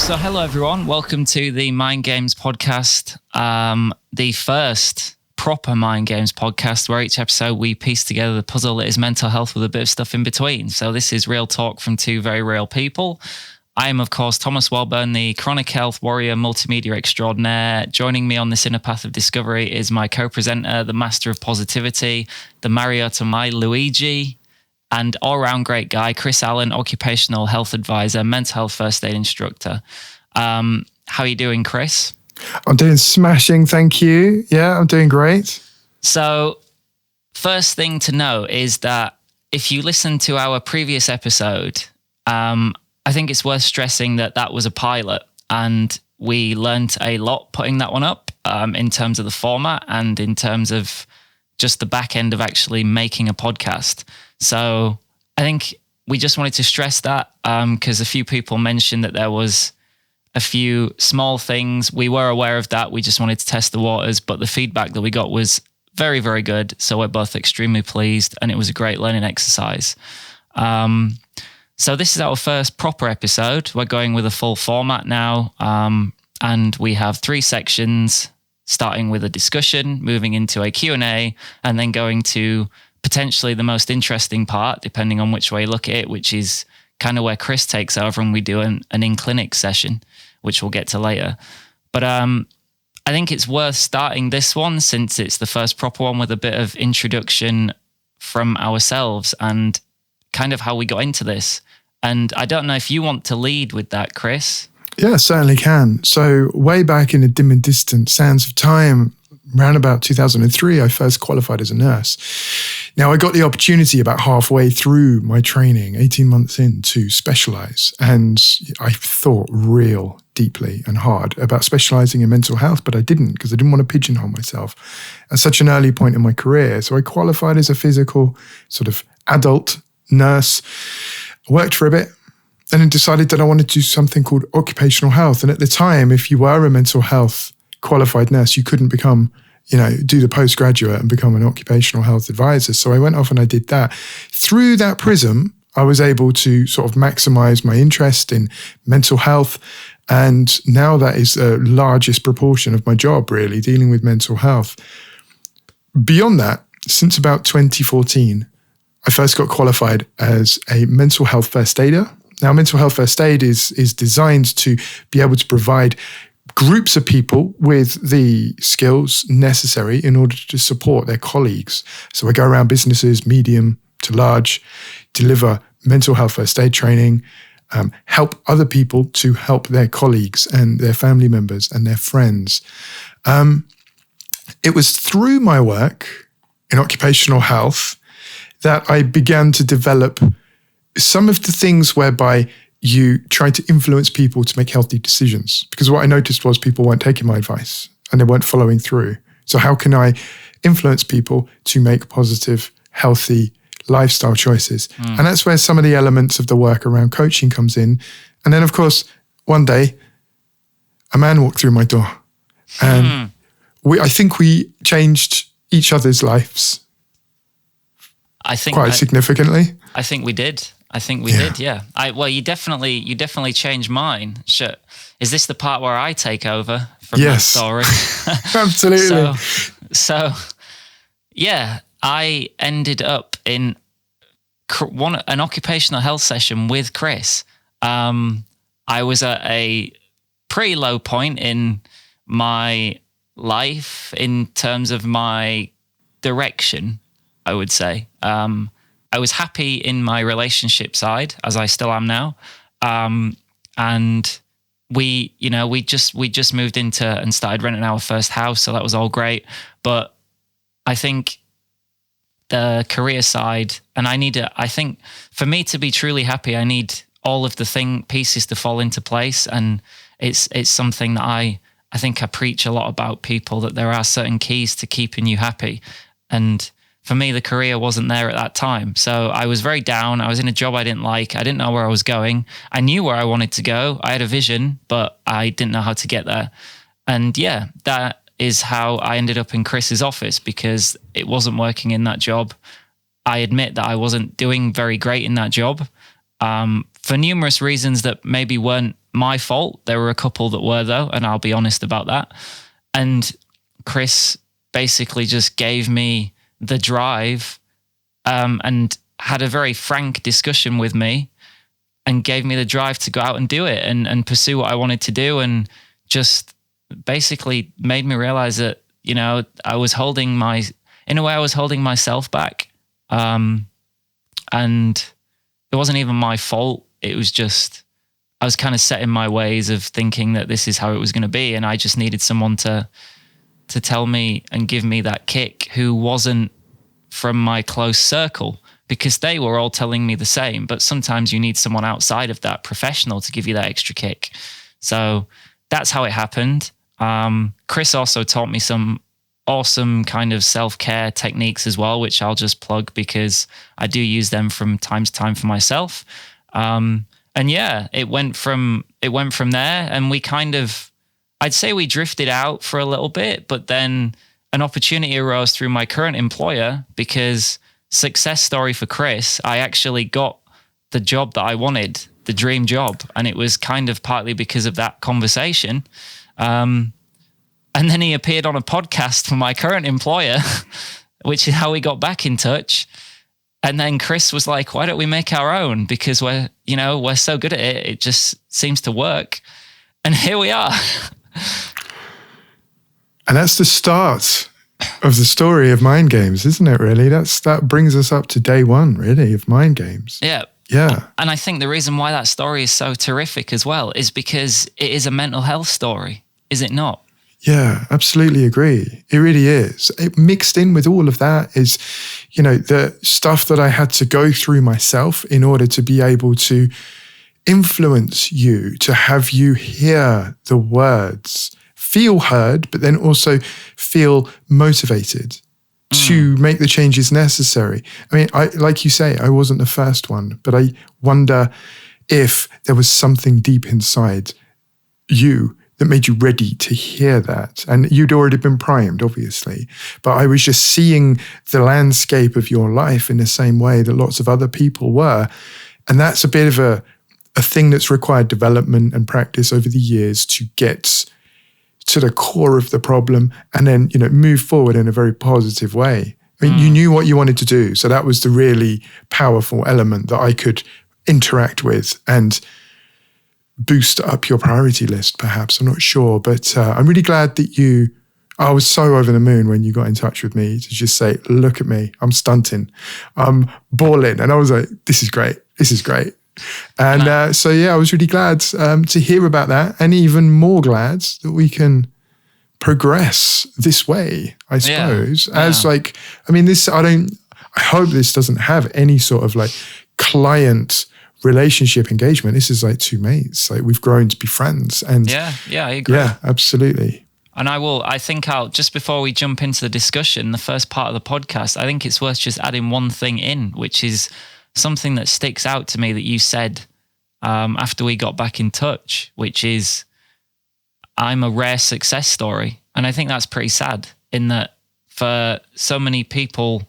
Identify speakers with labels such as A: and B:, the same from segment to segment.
A: So hello everyone, welcome to the Mind Games podcast, the first proper Mind Games podcast where each episode we piece together the puzzle that is mental health with a bit of stuff in between. So this is real talk from two very real people. I am of course Thomas Wellburn, the chronic health warrior multimedia extraordinaire. Joining me on this inner path of discovery is my co-presenter, the master of positivity, the Mario to my Luigi, and all-round great guy, Chris Allan, occupational health advisor, mental health first aid instructor. How are you doing, Chris?
B: I'm doing smashing, thank you. Yeah, I'm doing great.
A: So, first thing to know is that if you listen to our previous episode, I think it's worth stressing that that was a pilot, and we learned a lot putting that one up in terms of the format and in terms of just the back end of actually making a podcast. So I think we just wanted to stress that because a few people mentioned that there was a few small things. We were aware of that. We just wanted to test the waters, but the feedback that we got was very, very good. So we're both extremely pleased, and it was a great learning exercise. So this is our first proper episode. We're going with a full format now, and we have 3 sections, starting with a discussion, moving into a Q&A, and then going to potentially the most interesting part, depending on which way you look at it, which is kind of where Chris takes over and we do an in-clinic session, which we'll get to later. But I think it's worth starting this one, since it's the first proper one, with a bit of introduction from ourselves and kind of how we got into this. And I don't know if you want to lead with that, Chris.
B: Yeah, certainly can. So way back in the dim and distant sands of time, around about 2003, I first qualified as a nurse. Now, I got the opportunity about halfway through my training, 18 months in, to specialize. And I thought real deeply and hard about specializing in mental health, but I didn't, because I didn't want to pigeonhole myself at such an early point in my career. So I qualified as a physical sort of adult nurse, worked for a bit, and then decided that I wanted to do something called occupational health. And at the time, if you were a mental health qualified nurse, you couldn't become, do the postgraduate and become an occupational health advisor. So I went off and I did that. Through that prism, I was able to sort of maximize my interest in mental health. And now that is the largest proportion of my job, really, dealing with mental health. Beyond that, since about 2014, I first got qualified as a mental health first aider. Now, mental health first aid is designed to be able to provide groups of people with the skills necessary in order to support their colleagues. So I go around businesses, medium to large, deliver mental health first aid training, help other people to help their colleagues and their family members and their friends. It was through my work in occupational health that I began to develop some of the things whereby you try to influence people to make healthy decisions. Because what I noticed was people weren't taking my advice and they weren't following through. So how can I influence people to make positive, healthy lifestyle choices? And that's where some of the elements of the work around coaching comes in. And then, of course, one day, a man walked through my door. And I think we changed each other's lives quite significantly.
A: I think we did. Yeah. You definitely changed mine. Sure. Is this the part where I take over from that story?
B: Absolutely.
A: So, yeah, I ended up in an occupational health session with Chris. I was at a pretty low point in my life in terms of my direction, I would say. I was happy in my relationship side, as I still am now. And we just moved into and started renting our first house. So that was all great. But I think the career side, and I think for me to be truly happy, I need all of the pieces to fall into place. And it's something that I think I preach a lot about people, that there are certain keys to keeping you happy. And for me, the career wasn't there at that time. So I was very down. I was in a job I didn't like. I didn't know where I was going. I knew where I wanted to go. I had a vision, but I didn't know how to get there. And yeah, that is how I ended up in Chris's office, because it wasn't working in that job. I admit that I wasn't doing very great in that job for numerous reasons that maybe weren't my fault. There were a couple that were, though, and I'll be honest about that. And Chris basically just gave me the drive and had a very frank discussion with me and gave me the drive to go out and do it and pursue what I wanted to do, and just basically made me realize that, you know, I was holding myself back. And it wasn't even my fault. It was just, I was kind of set in my ways of thinking that this is how it was going to be. And I just needed someone to tell me and give me that kick who wasn't from my close circle, because they were all telling me the same. But sometimes you need someone outside of that, professional, to give you that extra kick. So that's how it happened. Chris also taught me some awesome kind of self-care techniques as well, which I'll just plug because I do use them from time to time for myself. And yeah, it went from there, and we kind of, I'd say we drifted out for a little bit, but then an opportunity arose through my current employer, because success story for Chris, I actually got the job that I wanted, the dream job. And it was kind of partly because of that conversation. And then he appeared on a podcast for my current employer, which is how we got back in touch. And then Chris was like, why don't we make our own? Because we're so good at it. It just seems to work. And here we are.
B: And that's the start of the story of Mind Games, isn't it, really? That brings us up to day one, really, of Mind Games.
A: Yeah.
B: Yeah.
A: And I think the reason why that story is so terrific as well is because it is a mental health story, is it not?
B: Yeah, absolutely agree. It really is. It mixed in with all of that is, you know, the stuff that I had to go through myself in order to be able to influence you, to have you hear the words, feel heard, but then also feel motivated to make the changes necessary. I mean, like you say, I wasn't the first one, but I wonder if there was something deep inside you that made you ready to hear that. And you'd already been primed, obviously, but I was just seeing the landscape of your life in the same way that lots of other people were. And that's a bit of a thing that's required development and practice over the years to get to the core of the problem and then, you know, move forward in a very positive way. I mean, you knew what you wanted to do. So that was the really powerful element that I could interact with and boost up your priority list, perhaps. I'm not sure, but I'm really glad that I was so over the moon when you got in touch with me to just say, look at me, I'm stunting, I'm balling. And I was like, this is great. This is great. And so, yeah, I was really glad to hear about that, and even more glad that we can progress this way, I suppose. Yeah. As like, I mean, I hope this doesn't have any sort of like client relationship engagement. This is like two mates. Like, we've grown to be friends. And
A: yeah, I agree.
B: Yeah, absolutely.
A: And I think just before we jump into the discussion, the first part of the podcast, I think it's worth just adding one thing in, which is something that sticks out to me that you said after we got back in touch, which is, I'm a rare success story. And I think that's pretty sad, in that for so many people,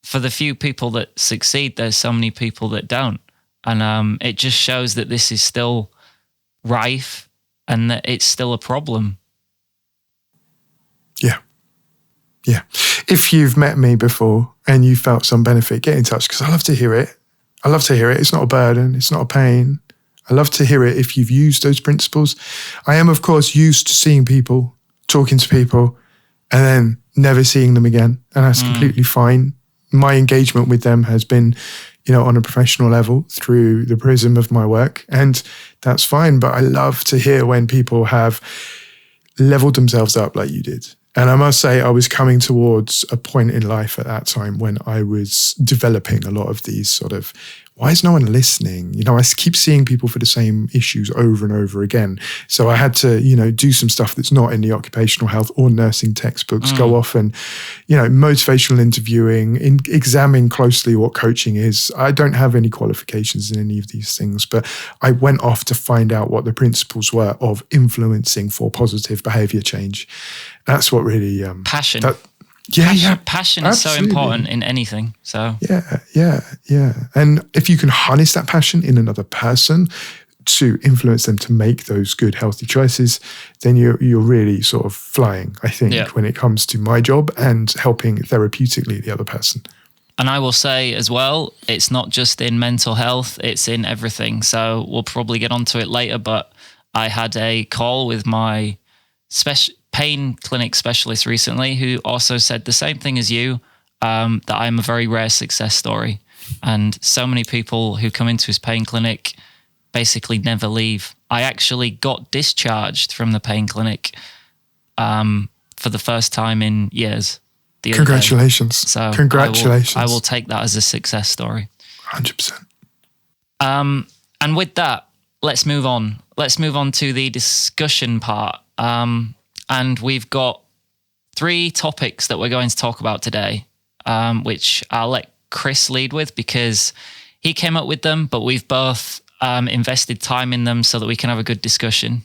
A: for the few people that succeed, there's so many people that don't. And it just shows that this is still rife and that it's still a problem.
B: Yeah. Yeah. If you've met me before and you felt some benefit, get in touch, because I love to hear it. I love to hear it. It's not a burden. It's not a pain. I love to hear it if you've used those principles. I am, of course, used to seeing people, talking to people, and then never seeing them again. And that's completely fine. My engagement with them has been, you know, on a professional level through the prism of my work. And that's fine. But I love to hear when people have leveled themselves up like you did. And I must say, I was coming towards a point in life at that time when I was developing a lot of these sort of, why is no one listening? You know, I keep seeing people for the same issues over and over again. So I had to, you know, do some stuff that's not in the occupational health or nursing textbooks, go off and, you know, motivational interviewing, examine closely what coaching is. I don't have any qualifications in any of these things, but I went off to find out what the principles were of influencing for positive behavior change. That's what really...
A: Passion. Passion is so important in anything. So
B: yeah. And if you can harness that passion in another person, to influence them to make those good, healthy choices, then you're really sort of flying, I think, when it comes to my job and helping therapeutically the other person.
A: And I will say as well, it's not just in mental health, it's in everything. So we'll probably get onto it later, but I had a call with my pain clinic specialist recently who also said the same thing as you, that I'm a very rare success story. And so many people who come into his pain clinic basically never leave. I actually got discharged from the pain clinic for the first time in years.
B: Congratulations.
A: So
B: congratulations.
A: I will take that as a success story.
B: 100%.
A: And with that, let's move on. Let's move on to the discussion part. And we've got 3 topics that we're going to talk about today, which I'll let Chris lead with because he came up with them, but we've both invested time in them so that we can have a good discussion.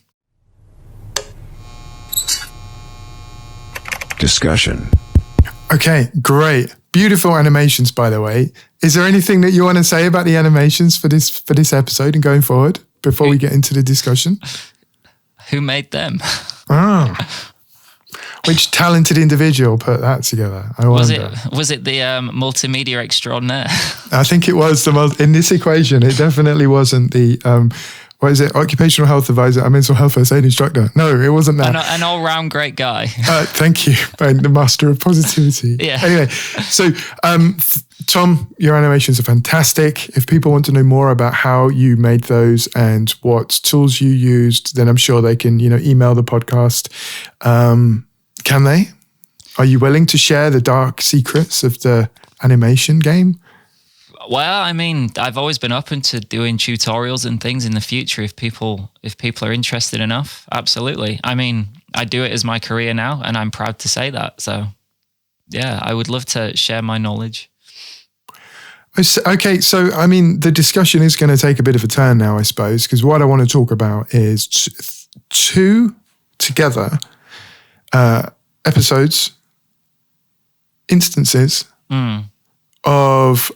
C: Discussion.
B: Okay, great. Beautiful animations, by the way. Is there anything that you want to say about the animations for this episode and going forward before we get into the discussion?
A: Who made them?
B: Which talented individual put that together? I wonder.
A: Was it the multimedia extraordinaire?
B: I think it was in this equation. It definitely wasn't the occupational health advisor, a mental health first aid instructor. No, it wasn't that.
A: An all-round great guy.
B: Thank you, and the master of positivity.
A: Yeah.
B: Anyway, so Tom, your animations are fantastic. If people want to know more about how you made those and what tools you used, then I'm sure they can, email the podcast. Can they? Are you willing to share the dark secrets of the animation game?
A: Well, I mean, I've always been open to doing tutorials and things in the future if people are interested enough. Absolutely. I mean, I do it as my career now, and I'm proud to say that. So, yeah, I would love to share my knowledge.
B: Okay, so I mean, the discussion is going to take a bit of a turn now, I suppose, because what I want to talk about is 2 together episodes, instances of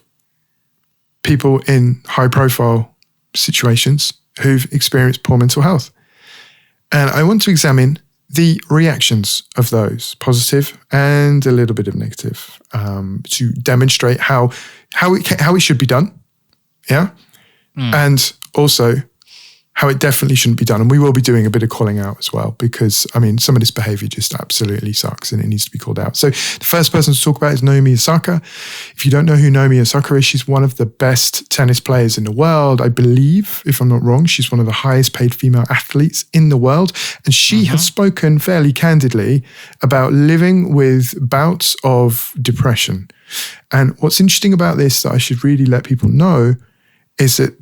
B: people in high-profile situations who've experienced poor mental health. And I want to examine the reactions of those, positive and a little bit of negative, to demonstrate how it should be done, and also how it definitely shouldn't be done. And we will be doing a bit of calling out as well, because, I mean, some of this behavior just absolutely sucks and it needs to be called out. So the first person to talk about is Naomi Osaka. If you don't know who Naomi Osaka is, she's one of the best tennis players in the world. I believe, if I'm not wrong, she's one of the highest paid female athletes in the world. And she has spoken fairly candidly about living with bouts of depression. And what's interesting about this that I should really let people know is that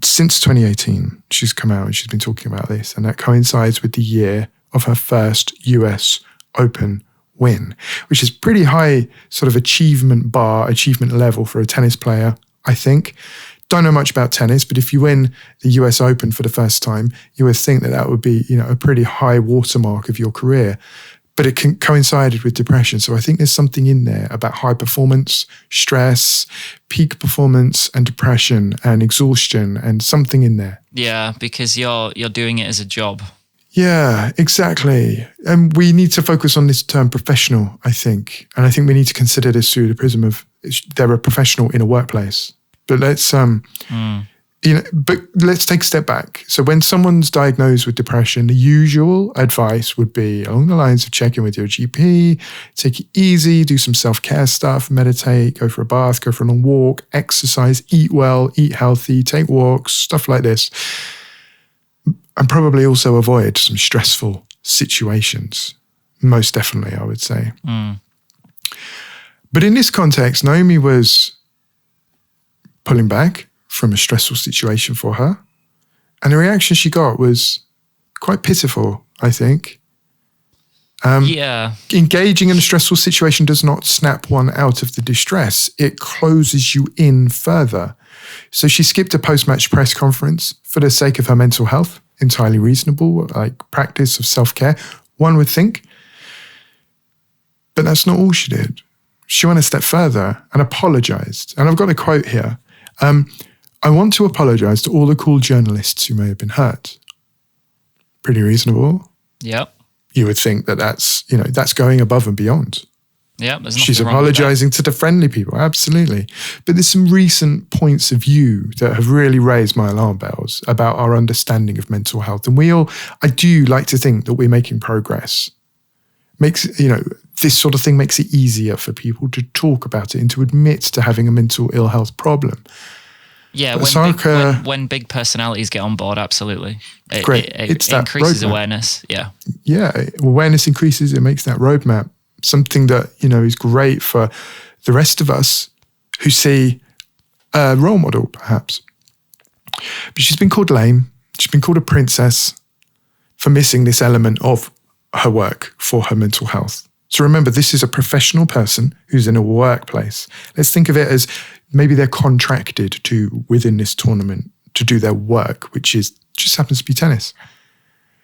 B: since 2018, she's come out and she's been talking about this, and that coincides with the year of her first US Open win, which is pretty high sort of achievement level for a tennis player, I think. Don't know much about tennis, but if you win the US Open for the first time, you would think that would be, a pretty high watermark of your career. But it coincided with depression. So I think there's something in there about high performance, stress, peak performance, and depression and exhaustion, and something in there.
A: Yeah, because you're doing it as a job.
B: Yeah, exactly. And we need to focus on this term professional, I think. And I think we need to consider this through the prism of they're a professional in a workplace. But let's but let's take a step back. So when someone's diagnosed with depression, the usual advice would be along the lines of check in with your GP, take it easy, do some self-care stuff, meditate, go for a bath, go for a long walk, exercise, eat well, eat healthy, take walks, stuff like this. And probably also avoid some stressful situations. Most definitely, I would say. But in this context, Naomi was pulling back from a stressful situation for her. And the reaction she got was quite pitiful, I think. Engaging in a stressful situation does not snap one out of the distress. It closes you in further. So she skipped a post-match press conference for the sake of her mental health. Entirely reasonable, like practice of self-care, one would think. But that's not all she did. She went a step further and apologized. And I've got a quote here. I want to apologize to all the cool journalists who may have been hurt. Pretty reasonable.
A: Yep.
B: You would think that that's going above and beyond.
A: Yeah, there's
B: She's
A: nothing wrong with that.
B: apologizing to the friendly people, absolutely. But there's some recent points of view that have really raised my alarm bells about our understanding of mental health. And I do like to think that we're making progress. This sort of thing makes it easier for people to talk about it and to admit to having a mental ill health problem.
A: Yeah, when big personalities get on board, absolutely. It increases awareness, yeah.
B: Yeah, awareness increases, it makes that roadmap something that, is great for the rest of us who see a role model, perhaps. But she's been called lame. She's been called a princess for missing this element of her work for her mental health. So remember, this is a professional person who's in a workplace. Let's think of it as maybe they're contracted within this tournament to do their work, which just happens to be tennis.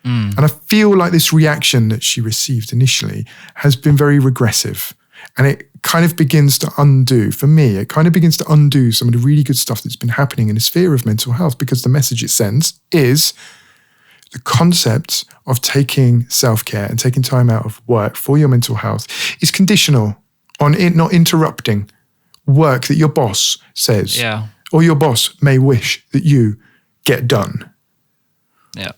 B: And I feel like this reaction that she received initially has been very regressive. And it kind of begins to undo, for me, some of the really good stuff that's been happening in the sphere of mental health, because the message it sends is the concept of taking self-care and taking time out of work for your mental health is conditional on it not interrupting work that your boss says or your boss may wish that you get done.
A: Yeah.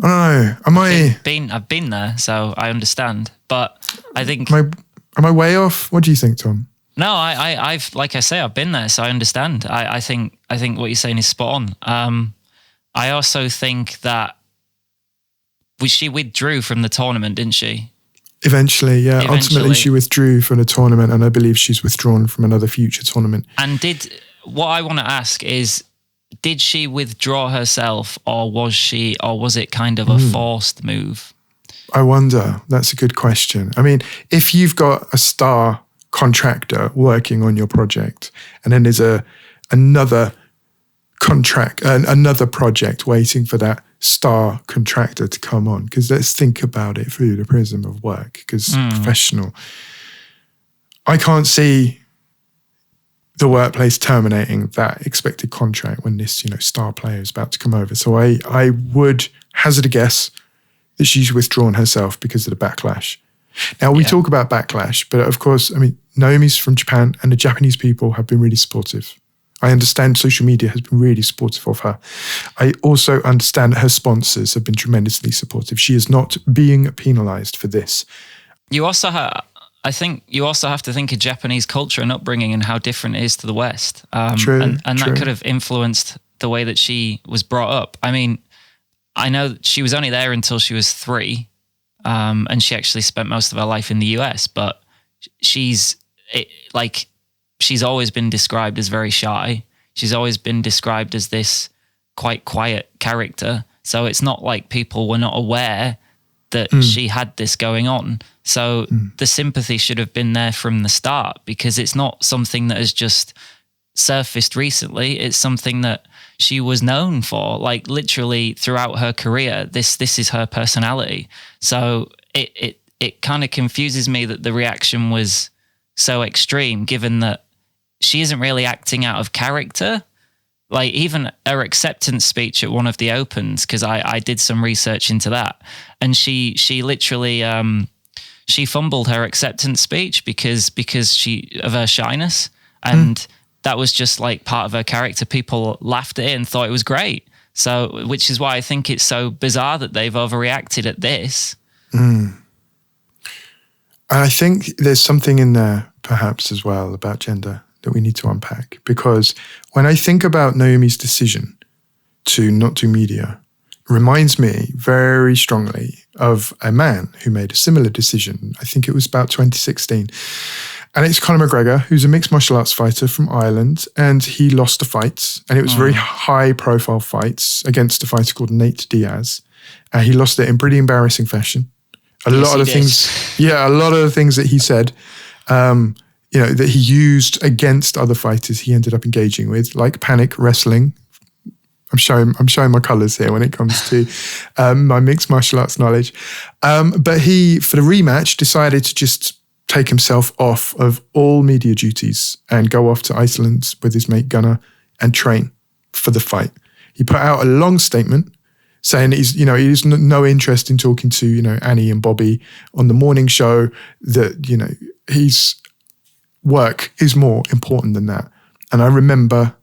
B: I don't know.
A: I've been there, so I understand. But I think...
B: Am I way off? What do you think, Tom?
A: No, I've like I say, I've been there, so I understand. I think what you're saying is spot on. I also think that she withdrew from the tournament, didn't she?
B: Eventually, yeah. Ultimately, she withdrew from the tournament, and I believe she's withdrawn from another future tournament.
A: And what I want to ask is, did she withdraw herself, or was it kind of a forced move?
B: I wonder. That's a good question. I mean, if you've got a star contractor working on your project, and then there's another project waiting for that star contractor to come on, because let's think about it through the prism of work, because professional. I can't see the workplace terminating that expected contract when this, star player is about to come over. So I would hazard a guess that she's withdrawn herself because of the backlash. Now, we talk about backlash, but of course, Naomi's from Japan, and the Japanese people have been really supportive. I understand social media has been really supportive of her. I also understand that her sponsors have been tremendously supportive. She is not being penalized for this.
A: I think you also have to think of Japanese culture and upbringing and how different it is to the West.
B: True.
A: That could have influenced the way that she was brought up. I know that she was only there until she was 3, and she actually spent most of her life in the US, but she's always been described as very shy. She's always been described as this quite quiet character. So it's not like people were not aware that she had this going on. So the sympathy should have been there from the start, because it's not something that has just surfaced recently. It's something that she was known for, like literally throughout her career. This is her personality. So it kind of confuses me that the reaction was so extreme, given that she isn't really acting out of character. Like even her acceptance speech at one of the Opens, because I did some research into that, and she literally she fumbled her acceptance speech because of her shyness, and that was just like part of her character. People laughed at it and thought it was great. So, which is why I think it's so bizarre that they've overreacted at this.
B: And I think there's something in there perhaps as well about gender that we need to unpack, because when I think about Naomi's decision to not do media, it reminds me very strongly of a man who made a similar decision. I think it was about 2016. And it's Conor McGregor, who's a mixed martial arts fighter from Ireland, and he lost a fight, and it was very high-profile fights against a fighter called Nate Diaz. He lost it in pretty embarrassing fashion. A lot of the things that he said, that he used against other fighters he ended up engaging with, like panic wrestling. I'm showing my colours here when it comes to my mixed martial arts knowledge. But he, for the rematch, decided to just take himself off of all media duties and go off to Iceland with his mate Gunnar and train for the fight. He put out a long statement saying he's no interest in talking to, Annie and Bobby on the morning show, that, his work is more important than that. And I remember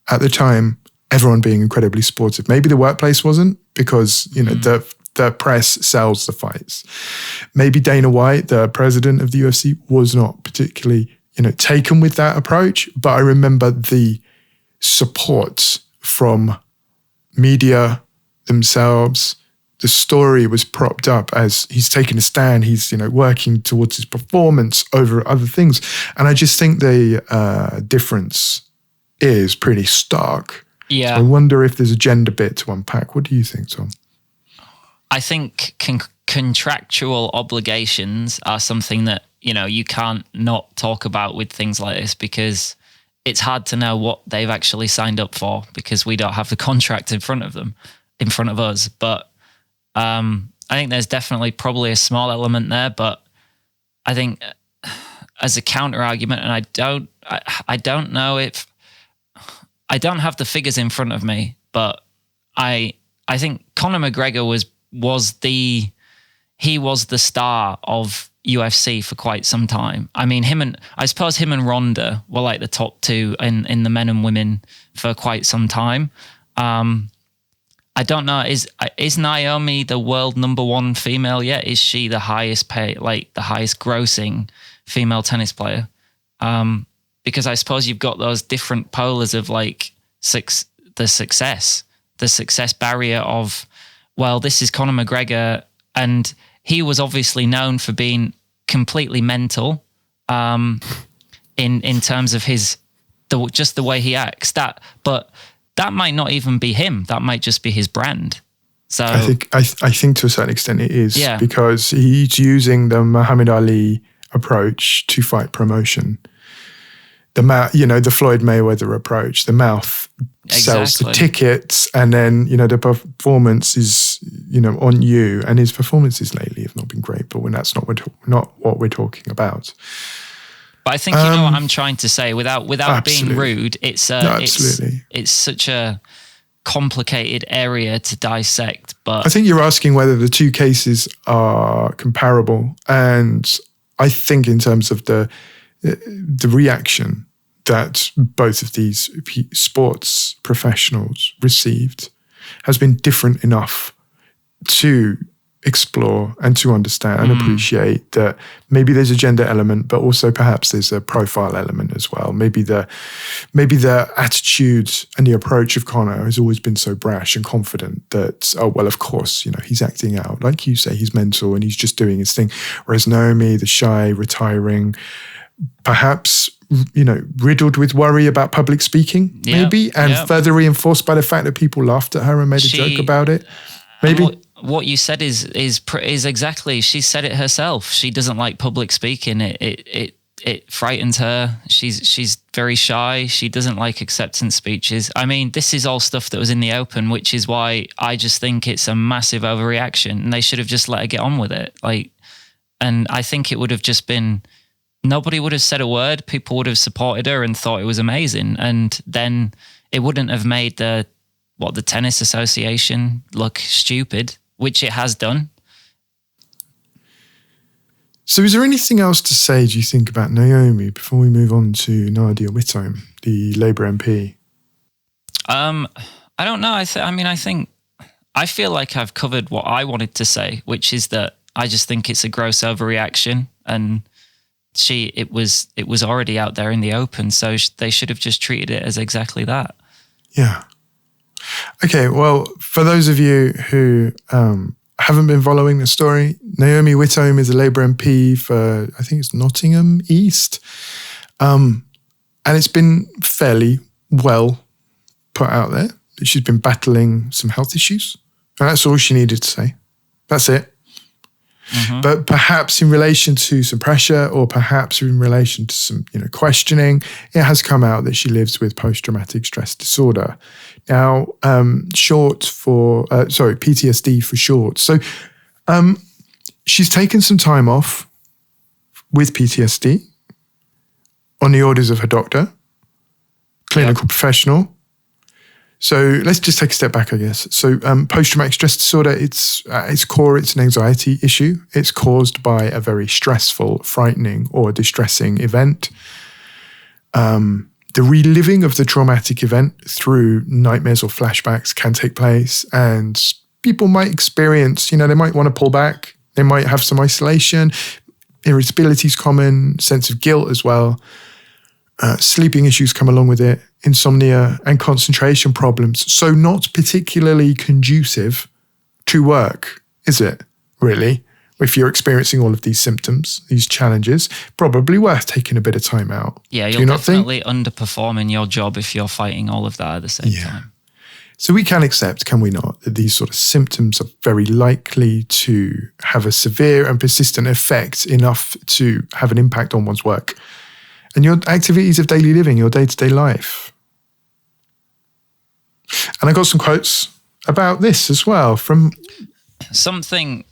B: at the time, everyone being incredibly supportive. Maybe the workplace wasn't, because, the press sells the fights. Maybe Dana White, the president of the UFC, was not particularly, taken with that approach. But I remember the support from media themselves. The story was propped up as he's taking a stand. He's, working towards his performance over other things. And I just think the difference is pretty stark.
A: Yeah.
B: So I wonder if there's a gender bit to unpack. What do you think, Tom?
A: I think contractual obligations are something that, you can't not talk about with things like this, because it's hard to know what they've actually signed up for, because we don't have the contract in front of us. But I think there's definitely probably a small element there, but I think as a counter argument, and I don't know if I don't have the figures in front of me, but I think Conor McGregor was the star of UFC for quite some time. I mean, I suppose him and Ronda were like the top two in the men and women for quite some time. I don't know. Is Naomi the world number one female yet? Is she the highest the highest grossing female tennis player? Because I suppose you've got those different polars of like the success barrier of, well, this is Conor McGregor, and he was obviously known for being completely mental, in terms of just the way he acts. But that might not even be him. That might just be his brand. So
B: I think to a certain extent it is,
A: yeah,
B: because he's using the Muhammad Ali approach to fight promotion. The Floyd Mayweather approach. The mouth sells the tickets, and then the performance is on you. And his performances lately have not been great, but when that's not what we're talking about.
A: But I think you know what I'm trying to say without being rude. It's such a complicated area to dissect. But
B: I think you're asking whether the two cases are comparable, and I think in terms of the reaction that both of these sports professionals received has been different enough to explore and to understand and appreciate that maybe there's a gender element, but also perhaps there's a profile element as well. Maybe the attitude and the approach of Conor has always been so brash and confident that, oh, well, of course, he's acting out. Like you say, he's mental and he's just doing his thing. Whereas Naomi, the shy, retiring, perhaps, riddled with worry about public speaking, maybe, and further reinforced by the fact that people laughed at her and made a joke about it. Maybe.
A: What you said is exactly. She said it herself. She doesn't like public speaking. It frightens her. She's very shy. She doesn't like acceptance speeches. I mean, this is all stuff that was in the open, which is why I just think it's a massive overreaction, and they should have just let her get on with it. And I think it would have just been. Nobody would have said a word. People would have supported her and thought it was amazing. And then it wouldn't have made the Tennis Association look stupid, which it has done.
B: So is there anything else to say, do you think, about Naomi before we move on to Nadia Whittome, the Labour MP? I
A: don't know. I feel like I've covered what I wanted to say, which is that I just think it's a gross overreaction, and it was already out there in the open, so they should have just treated it as exactly that. Yeah.
B: Okay, well, for those of you who haven't been following the story, Naomi Whittome is a Labour MP for, I think it's Nottingham East. And it's been fairly well put out there that she's been battling some health issues. And that's all she needed to say. That's it. Mm-hmm. But perhaps in relation to some pressure, or perhaps in relation to some, questioning, it has come out that she lives with post-traumatic stress disorder. Now, PTSD for short. So, she's taken some time off with PTSD on the orders of her doctor, clinical professional, So let's just take a step back, I guess. So post-traumatic stress disorder, it's at its core, it's an anxiety issue. It's caused by a very stressful, frightening, or distressing event. The reliving of the traumatic event through nightmares or flashbacks can take place, and people might experience, they might want to pull back. They might have some isolation. Irritability is common, sense of guilt as well. Sleeping issues come along with it, insomnia and concentration problems. So not particularly conducive to work, is it, really? If you're experiencing all of these symptoms, these challenges, probably worth taking a bit of time out.
A: Yeah, you'll definitely underperform in your job if you're fighting all of that at the same time.
B: So we can accept, can we not, that these sort of symptoms are very likely to have a severe and persistent effect enough to have an impact on one's work and your activities of daily living, your day-to-day life. And I got some quotes about this as well from...
A: Something,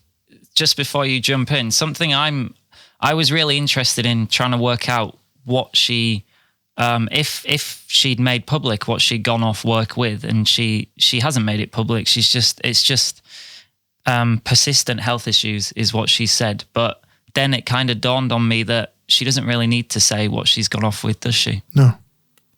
A: just before you jump in, I was really interested in trying to work out what she... if she'd made public what she'd gone off work with, and she hasn't made it public. It's just persistent health issues is what she said. But then it kind of dawned on me that she doesn't really need to say what she's gone off with, does she?
B: No.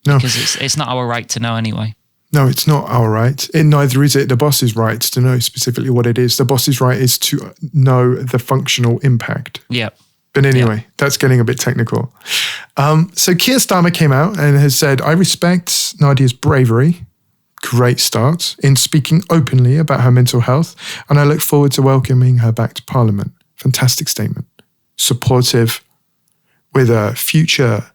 A: Because it's not our right to know anyway.
B: No, it's not our right. Neither is it the boss's right to know specifically what it is. The boss's right is to know the functional impact.
A: Yep.
B: But anyway, that's getting a bit technical. So Keir Starmer came out and has said, I respect Nadia's bravery, great start, in speaking openly about her mental health, and I look forward to welcoming her back to Parliament. Fantastic statement. Supportive, with a future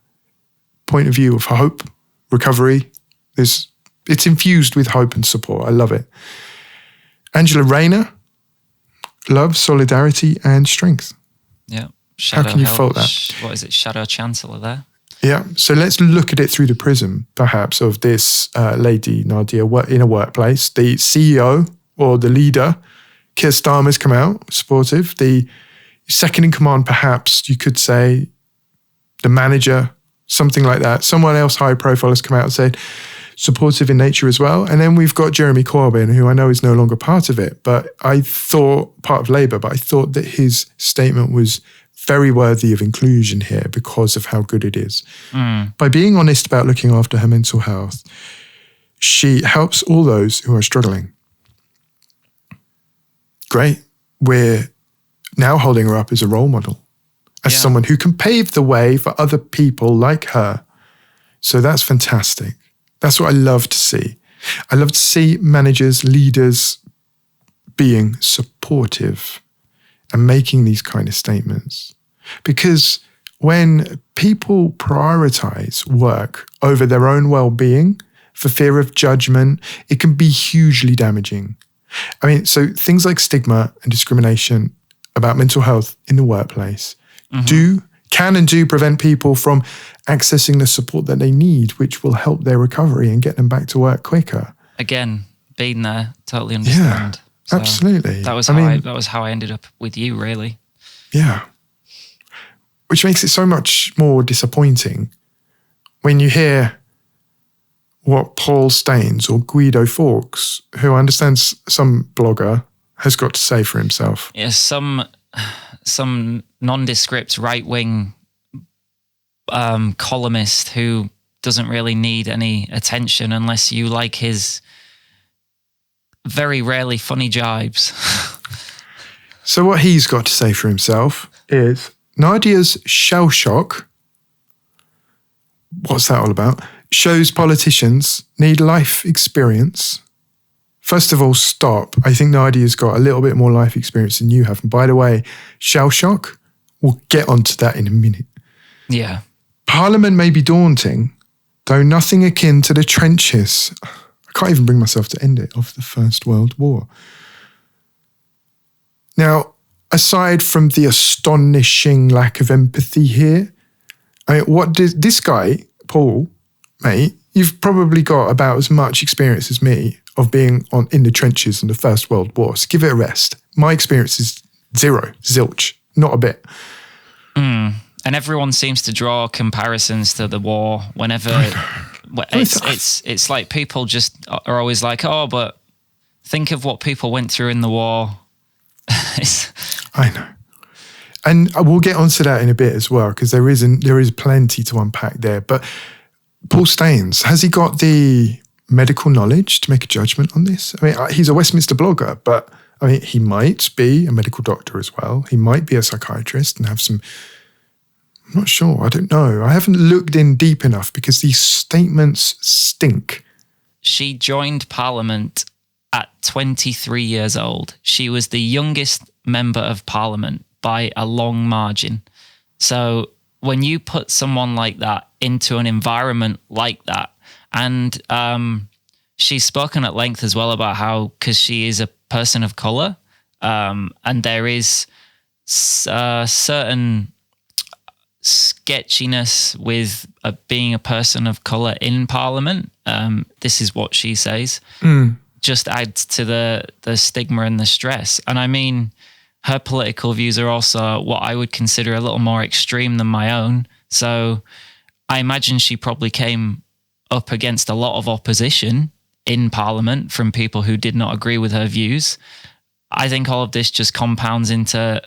B: point of view of hope, recovery. It's infused with hope and support. I love it. Angela Rayner, love, solidarity, and strength.
A: Yeah.
B: How can you fault that?
A: What is it? Shadow Chancellor there.
B: Yeah. So let's look at it through the prism, perhaps, of this lady, Nadia, in a workplace. The CEO or the leader, Keir Starmer's come out, supportive. The second in command, perhaps, you could say, the manager, something like that. Someone else high profile has come out and said, supportive in nature as well. And then we've got Jeremy Corbyn, who I know is no longer part of it, but I thought, part of Labour, but I thought that his statement was very worthy of inclusion here because of how good it is. By being honest about looking after her mental health, she helps all those who are struggling. Great. We're now holding her up as a role model, as someone who can pave the way for other people like her. So that's fantastic. That's what I love to see. I love to see managers, leaders being supportive and making these kind of statements. Because when people prioritize work over their own well-being for fear of judgment, it can be hugely damaging. I mean, so things like stigma and discrimination about mental health in the workplace can prevent people from accessing the support that they need, which will help their recovery and get them back to work quicker.
A: Again, being there, totally understand.
B: Yeah, so absolutely.
A: That was how I ended up with you, really.
B: Yeah. Which makes it so much more disappointing when you hear what Paul Staines or Guido Fawkes, who understands some blogger, has got to say for himself.
A: Yeah, some nondescript right-wing columnist who doesn't really need any attention unless you like his very rarely funny jibes.
B: So what he's got to say for himself is Nadia's shell shock, what's that all about, shows politicians need life experience. First of all, stop. I think Nadia's got a little bit more life experience than you have. And by the way, shell shock, we'll get onto that in a minute.
A: Yeah.
B: Parliament may be daunting, though nothing akin to the trenches. I can't even bring myself to end it, of the First World War. Now, aside from the astonishing lack of empathy here, I mean, what did this guy, Paul, mate, you've probably got about as much experience as me of being in the trenches in the First World War. So give it a rest. My experience is zero, zilch, not a bit.
A: And everyone seems to draw comparisons to the war whenever It's like people just are always like, oh, but think of what people went through in the war.
B: I know. And we'll get onto that in a bit as well, because there is plenty to unpack there. But Paul Staines, has he got the medical knowledge to make a judgment on this? I mean, he's a Westminster blogger, but I mean, he might be a medical doctor as well. He might be a psychiatrist and have some, I'm not sure, I don't know. I haven't looked in deep enough because these statements stink.
A: She joined Parliament at 23 years old. She was the youngest member of Parliament by a long margin. So when you put someone like that into an environment like that, and she's spoken at length as well about how, because she is a person of colour, and there is certain sketchiness with being a person of colour in Parliament. This is what she says. Just adds to the stigma and the stress. And I mean, her political views are also what I would consider a little more extreme than my own. So I imagine she probably came up against a lot of opposition in Parliament from people who did not agree with her views. I think all of this just compounds into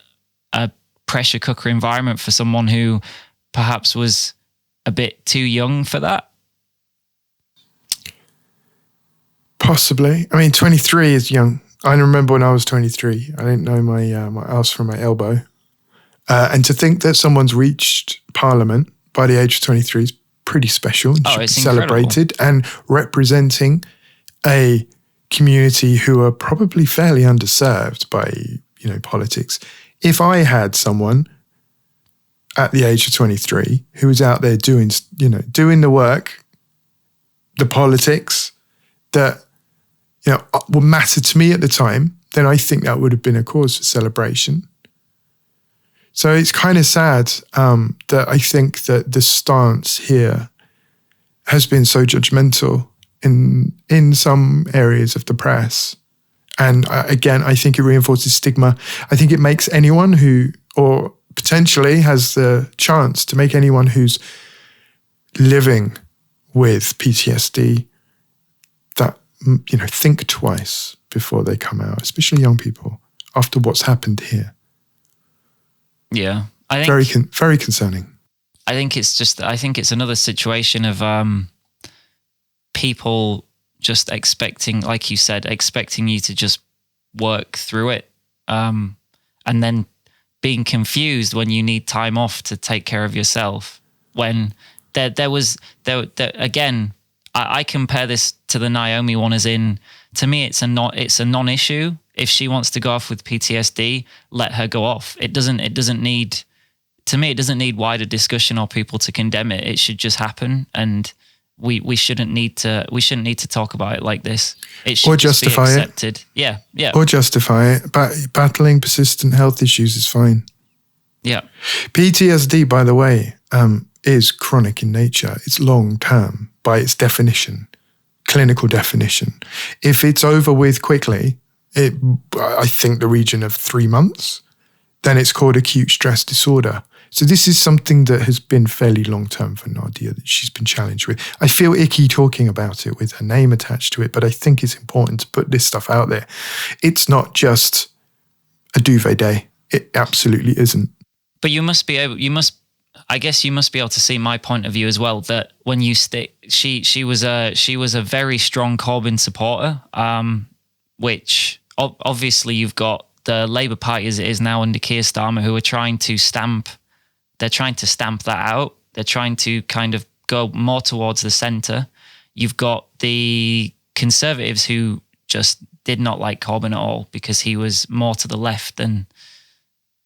A: a pressure cooker environment for someone who perhaps was a bit too young for that.
B: Possibly. I mean, 23 is young. I remember when I was 23, I didn't know my ass from my elbow. And to think that someone's reached Parliament by the age of 23 is pretty special and should be celebrated, and representing a community who are probably fairly underserved by, politics. If I had someone at the age of 23 who was out there doing the work, the politics that would matter to me at the time, then I think that would have been a cause for celebration. So it's kind of sad that I think that the stance here has been so judgmental in some areas of the press. And again, I think it reinforces stigma. I think it makes anyone who, or potentially has the chance to make anyone who's living with PTSD that, think twice before they come out, especially young people, after what's happened here.
A: Yeah. I think
B: very concerning.
A: I think it's another situation of people just expecting, like you said, expecting you to just work through it, and then being confused when you need time off to take care of yourself. When there again, I compare this to the Naomi one, as in, to me, it's a non-issue. If she wants to go off with PTSD, let her go off. It doesn't need wider discussion or people to condemn it. It should just happen, and we shouldn't need to talk about it like this. It should just be accepted. Yeah.
B: Or justify it. Battling persistent health issues is fine.
A: Yeah.
B: PTSD, by the way, is chronic in nature. It's long term by its definition, clinical definition. If it's over with quickly, I think the region of 3 months, then it's called acute stress disorder. So this is something that has been fairly long-term for Nadia, that she's been challenged with. I feel icky talking about it with her name attached to it, but I think it's important to put this stuff out there. It's not just a duvet day. It absolutely isn't.
A: But you must be able to see my point of view as well, that when you stick, she was a very strong Corbyn supporter, which obviously you've got the Labour Party as it is now under Keir Starmer, who are trying to stamp that out. They're trying to kind of go more towards the centre. You've got the Conservatives who just did not like Corbyn at all because he was more to the left than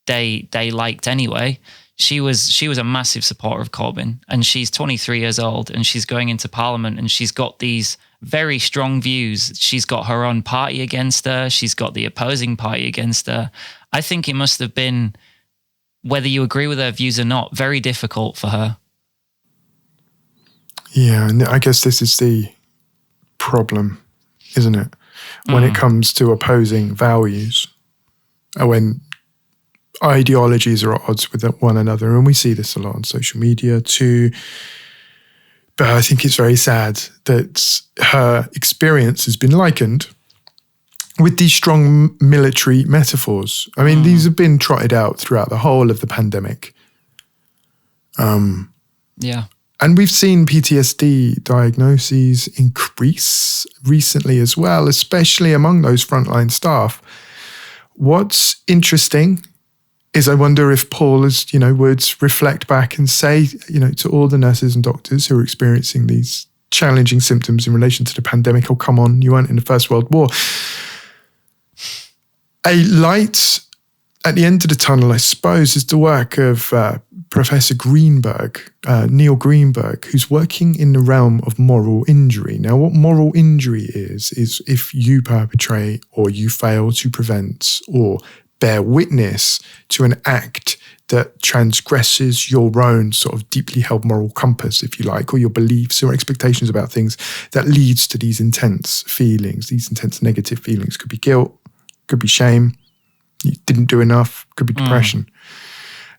A: they liked anyway. She was a massive supporter of Corbyn, and she's 23 years old, and she's going into Parliament, and she's got these very strong views. She's got her own party against her. She's got the opposing party against her. I think it must have been, whether you agree with her views or not, very difficult for her.
B: Yeah, and I guess this is the problem, isn't it? When it comes to opposing values, when ideologies are at odds with one another, and we see this a lot on social media, to But I think it's very sad that her experience has been likened with these strong military metaphors. I mean, these have been trotted out throughout the whole of the pandemic.
A: Yeah.
B: And we've seen PTSD diagnoses increase recently as well, especially among those frontline staff. What's interesting is I wonder if Paul, would reflect back and say, to all the nurses and doctors who are experiencing these challenging symptoms in relation to the pandemic, oh, come on, you weren't in the First World War. A light at the end of the tunnel, I suppose, is the work of Professor Greenberg, Neil Greenberg, who's working in the realm of moral injury. Now, what moral injury is if you perpetrate or you fail to prevent or bear witness to an act that transgresses your own sort of deeply held moral compass, if you like, or your beliefs or expectations about things, that leads to these intense feelings, these intense negative feelings. Could be guilt, could be shame, you didn't do enough, could be depression.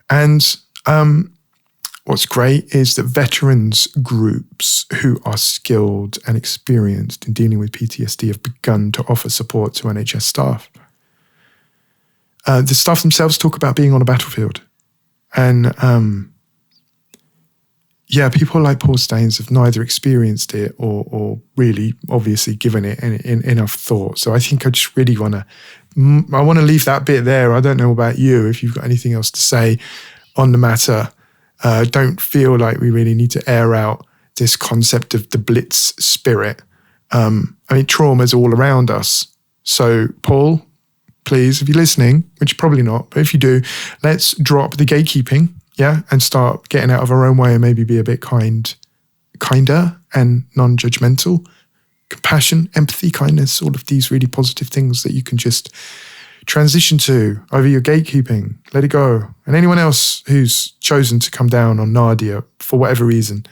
B: And what's great is that veterans groups who are skilled and experienced in dealing with PTSD have begun to offer support to NHS staff. The staff themselves talk about being on a battlefield. And people like Paul Staines have neither experienced it or really obviously given it enough thought. So I think I just really want to leave that bit there. I don't know about you, if you've got anything else to say on the matter. Don't feel like we really need to air out this concept of the Blitz spirit. Trauma's all around us. So Paul, please, if you're listening, which you're probably not, but if you do, let's drop the gatekeeping, and start getting out of our own way and maybe be a bit kinder and non-judgmental. Compassion, empathy, kindness, all of these really positive things that you can just transition to over your gatekeeping. Let it go. And anyone else who's chosen to come down on Nadia for whatever reason,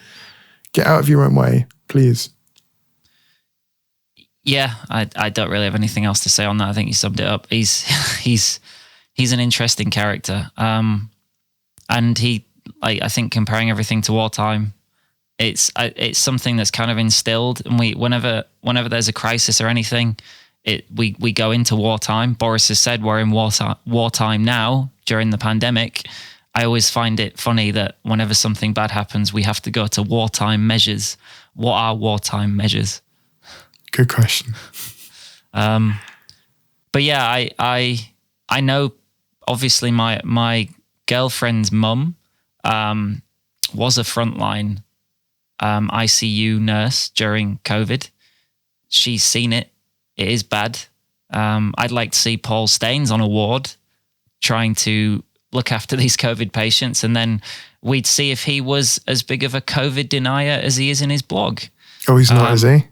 B: get out of your own way, please.
A: Yeah, I don't really have anything else to say on that. I think you summed it up. He's an interesting character. And I think comparing everything to wartime, it's something that's kind of instilled. And whenever there's a crisis or anything, we go into wartime. Boris has said we're in wartime now during the pandemic. I always find it funny that whenever something bad happens, we have to go to wartime measures. What are wartime measures?
B: Good question.
A: But yeah, I know obviously my girlfriend's mum was a frontline ICU nurse during COVID. She's seen it. It is bad. I'd like to see Paul Staines on a ward trying to look after these COVID patients, and then we'd see if he was as big of a COVID denier as he is in his blog.
B: Oh, he's not, is he?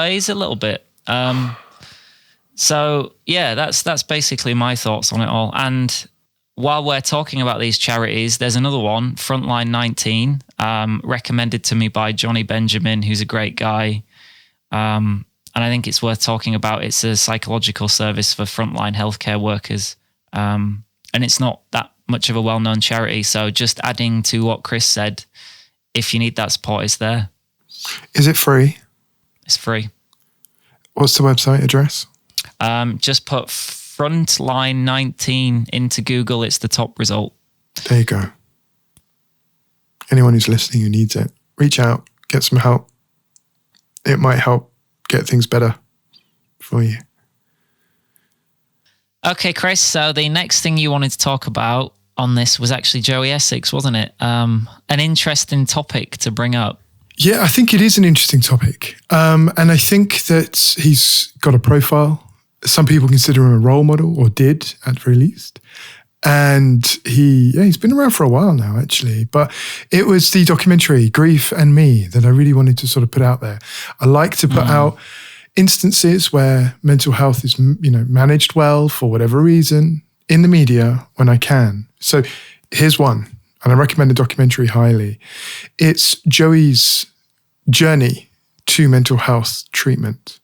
A: He's a little bit. So yeah, that's basically my thoughts on it all. And while we're talking about these charities, there's another one, Frontline 19, recommended to me by Johnny Benjamin, who's a great guy. And I think it's worth talking about. It's a psychological service for frontline healthcare workers. And it's not that much of a well-known charity. So just adding to what Chris said, if you need that support, it's there.
B: Is it free?
A: It's free.
B: What's the website address?
A: Just put Frontline 19 into Google. It's the top result.
B: There you go. Anyone who's listening who needs it, reach out, get some help. It might help get things better for you.
A: Okay, Chris. So the next thing you wanted to talk about on this was actually Joey Essex, wasn't it? An interesting topic to bring up.
B: Yeah, I think it is an interesting topic. And I think that he's got a profile. Some people consider him a role model, or did at the very least. And he's been around for a while now, actually. But it was the documentary Grief and Me that I really wanted to sort of put out there. I like to put out instances where mental health is, managed well for whatever reason in the media when I can. So here's one, and I recommend the documentary highly. It's Joey's journey to mental health treatment.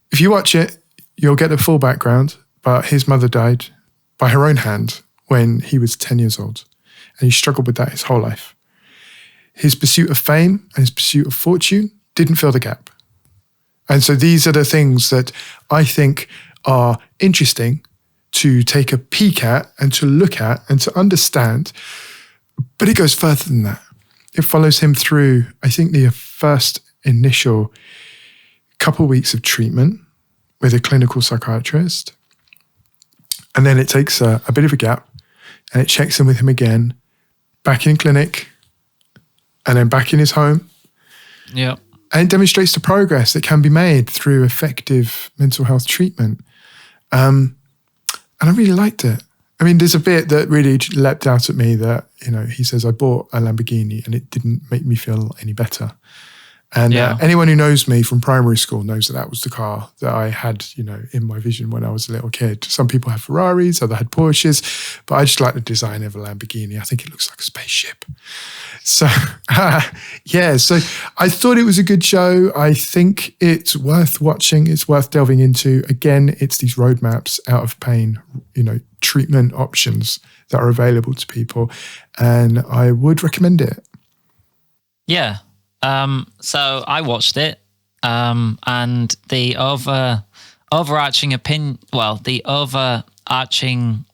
B: If you watch it, you'll get the full background, but his mother died by her own hand when he was 10 years old, and he struggled with that his whole life. his pursuit of fame and his pursuit of fortune didn't fill the gap. And so these are the things that I think are interesting to take a peek at and to look at and to understand. But it goes further than that. It follows him through, I think, the first initial couple of weeks of treatment with a clinical psychiatrist. And then it takes a bit of a gap and it checks in with him again, back in clinic, and then back in his home.
A: Yeah.
B: And it demonstrates the progress that can be made through effective mental health treatment. And I really liked it. I mean, there's a bit that really leapt out at me that, he says, I bought a Lamborghini and it didn't make me feel any better. And anyone who knows me from primary school knows that was the car that I had, in my vision when I was a little kid. Some people have Ferraris, others had Porsches, but I just like the design of a Lamborghini. I think it looks like a spaceship. So, so I thought it was a good show. I think it's worth watching. It's worth delving into. Again, it's these roadmaps out of pain, treatment options that are available to people. And I would recommend it.
A: Yeah. So I watched it, and the overarching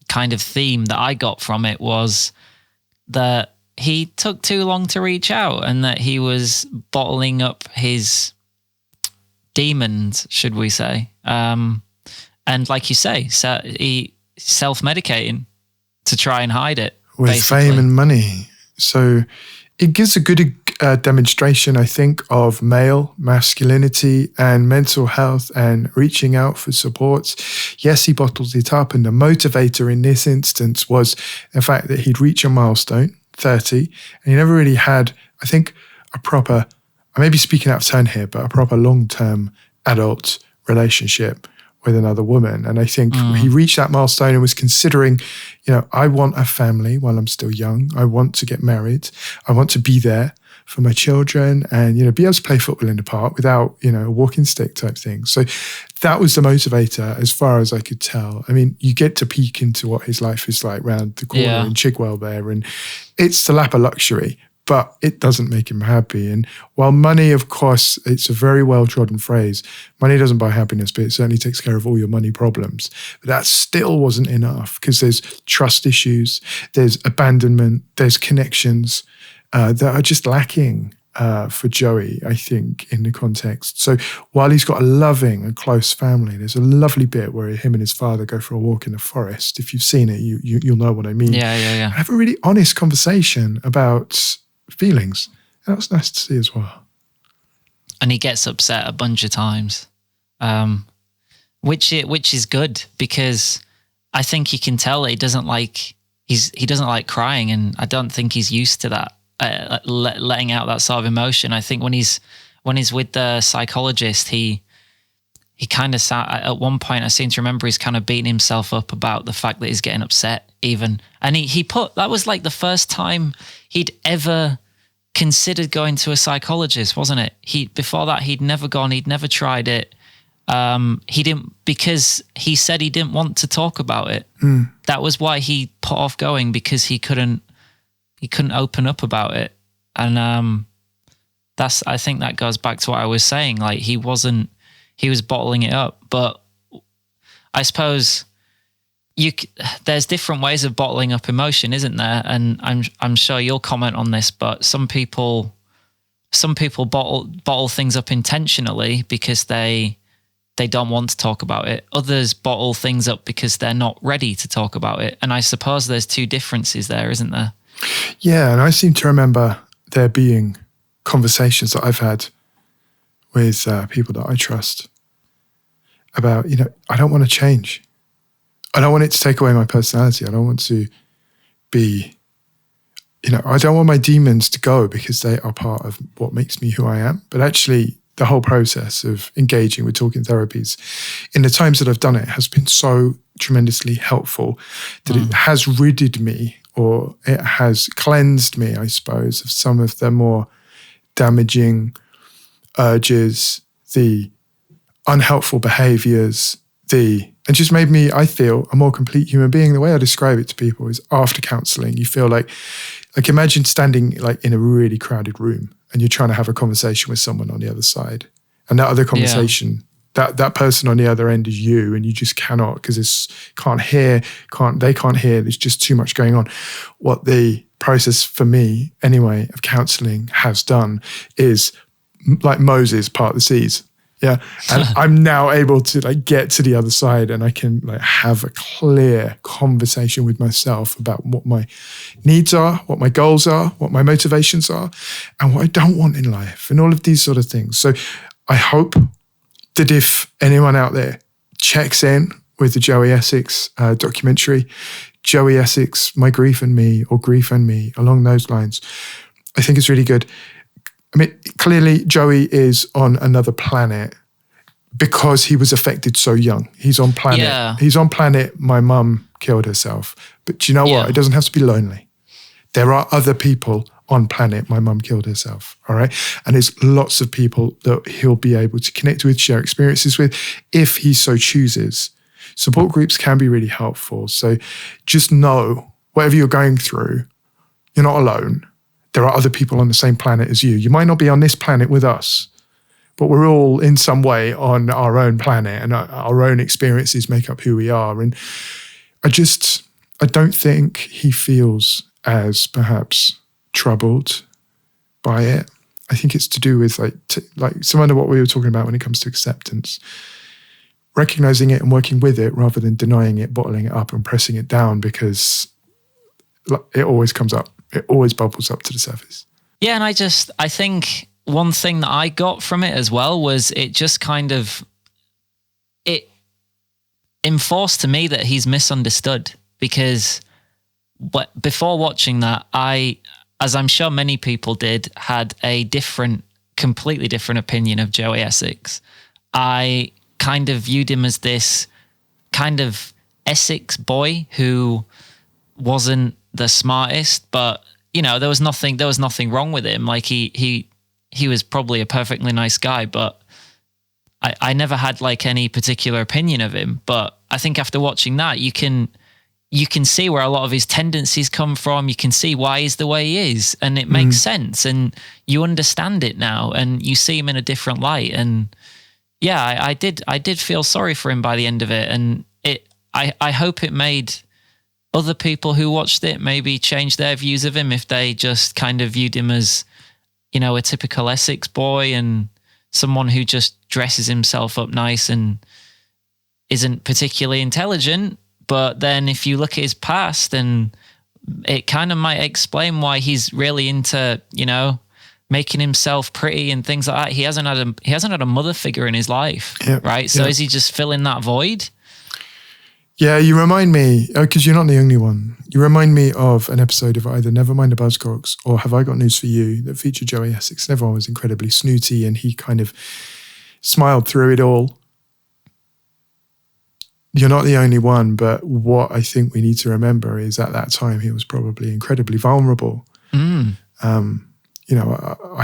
A: kind of theme that I got from it was that he took too long to reach out and that he was bottling up his demons, should we say. And like you say, so he self-medicating to try and hide it.
B: With
A: basically.
B: Fame and money. So it gives a good demonstration, I think, of male masculinity and mental health and reaching out for support. Yes, he bottled it up, and the motivator in this instance was the fact that he'd reached a milestone, 30, and he never really had, I think, a proper, I may be speaking out of turn here, but a proper long-term adult relationship with another woman. And I think he reached that milestone and was considering, I want a family while I'm still young. I want to get married. I want to be there for my children and, be able to play football in the park without, a walking stick type thing. So that was the motivator as far as I could tell. I mean, you get to peek into what his life is like round the corner in Chigwell there, and it's the lap of luxury, but it doesn't make him happy. And while money, of course, it's a very well-trodden phrase, money doesn't buy happiness, but it certainly takes care of all your money problems. But that still wasn't enough because there's trust issues, there's abandonment, there's connections that are just lacking for Joey, I think, in the context. So while he's got a loving and close family, there's a lovely bit where him and his father go for a walk in the forest. If you've seen it, you'll know what I mean.
A: Yeah.
B: And have a really honest conversation about feelings. That was nice to see as well.
A: And he gets upset a bunch of times, which is good because I think you can tell that he doesn't like crying, and I don't think he's used to that. Letting out that sort of emotion. I think when he's with the psychologist, he kind of sat at one point. I seem to remember he's kind of beating himself up about the fact that he's getting upset even. And that was like the first time he'd ever considered going to a psychologist, wasn't it? Before that he'd never gone. He'd never tried it. He didn't, because he said he didn't want to talk about it. That was why he put off going, because he couldn't open up about it. And I think that goes back to what I was saying. Like he was bottling it up. But I suppose there's different ways of bottling up emotion, isn't there? And I'm sure you'll comment on this, but some people bottle things up intentionally because they don't want to talk about it. Others bottle things up because they're not ready to talk about it. And I suppose there's two differences there, isn't there?
B: Yeah, and I seem to remember there being conversations that I've had with people that I trust about, I don't want to change. I don't want it to take away my personality. I don't want to be, I don't want my demons to go because they are part of what makes me who I am. But actually, the whole process of engaging with talking therapies in the times that I've done it has been so tremendously helpful that it has ridded me, or it has cleansed me, I suppose, of some of the more damaging urges, the unhelpful behaviors, and just made me, I feel, a more complete human being. The way I describe it to people is after counseling, you feel like imagine standing like in a really crowded room and you're trying to have a conversation with someone on the other side. And that other conversation, that person on the other end is you, and you just cannot, because they can't hear. There's just too much going on. What the process for me, anyway, of counseling has done is like Moses part the seas. Yeah. And I'm now able to like get to the other side, and I can like have a clear conversation with myself about what my needs are, what my goals are, what my motivations are, and what I don't want in life, and all of these sort of things. So I hope that if anyone out there checks in with the Joey Essex documentary, Joey Essex, My Grief and Me, or Grief and Me, along those lines, I think it's really good. I mean, clearly Joey is on another planet because he was affected so young. He's on planet, my mum killed herself. But do you know what? It doesn't have to be lonely. There are other people on planet, my mum killed herself, all right? And there's lots of people that he'll be able to connect with, share experiences with, if he so chooses. Support groups can be really helpful. So just know, whatever you're going through, you're not alone. There are other people on the same planet as you. You might not be on this planet with us, but we're all in some way on our own planet, and our own experiences make up who we are. And I don't think he feels as perhaps troubled by it. I think it's to do with like some of what we were talking about when it comes to acceptance, recognizing it and working with it rather than denying it, bottling it up and pressing it down, because it always comes up. It always bubbles up to the surface.
A: Yeah, and I think one thing that I got from it as well was it just kind of, it enforced to me that he's misunderstood, because before watching that, as I'm sure many people did, had a completely different opinion of Joey Essex. I kind of viewed him as this kind of Essex boy who wasn't the smartest, but there was nothing wrong with him. Like he was probably a perfectly nice guy, but I never had like any particular opinion of him. But I think after watching that, you can see where a lot of his tendencies come from. You can see why he's the way he is, and it makes sense, and you understand it now, and you see him in a different light. And yeah, I did feel sorry for him by the end of it, and I hope it made other people who watched it maybe change their views of him if they just kind of viewed him as, a typical Essex boy and someone who just dresses himself up nice and isn't particularly intelligent. But then if you look at his past, and it kind of might explain why he's really into, making himself pretty and things like that. He hasn't had a mother figure in his life, right? So is he just filling that void?
B: Yeah, you remind me, because you're not the only one, you remind me of an episode of either Nevermind the Buzzcocks or Have I Got News for You that featured Joey Essex. And everyone was incredibly snooty, and he kind of smiled through it all. You're not the only one, but what I think we need to remember is at that time he was probably incredibly vulnerable. I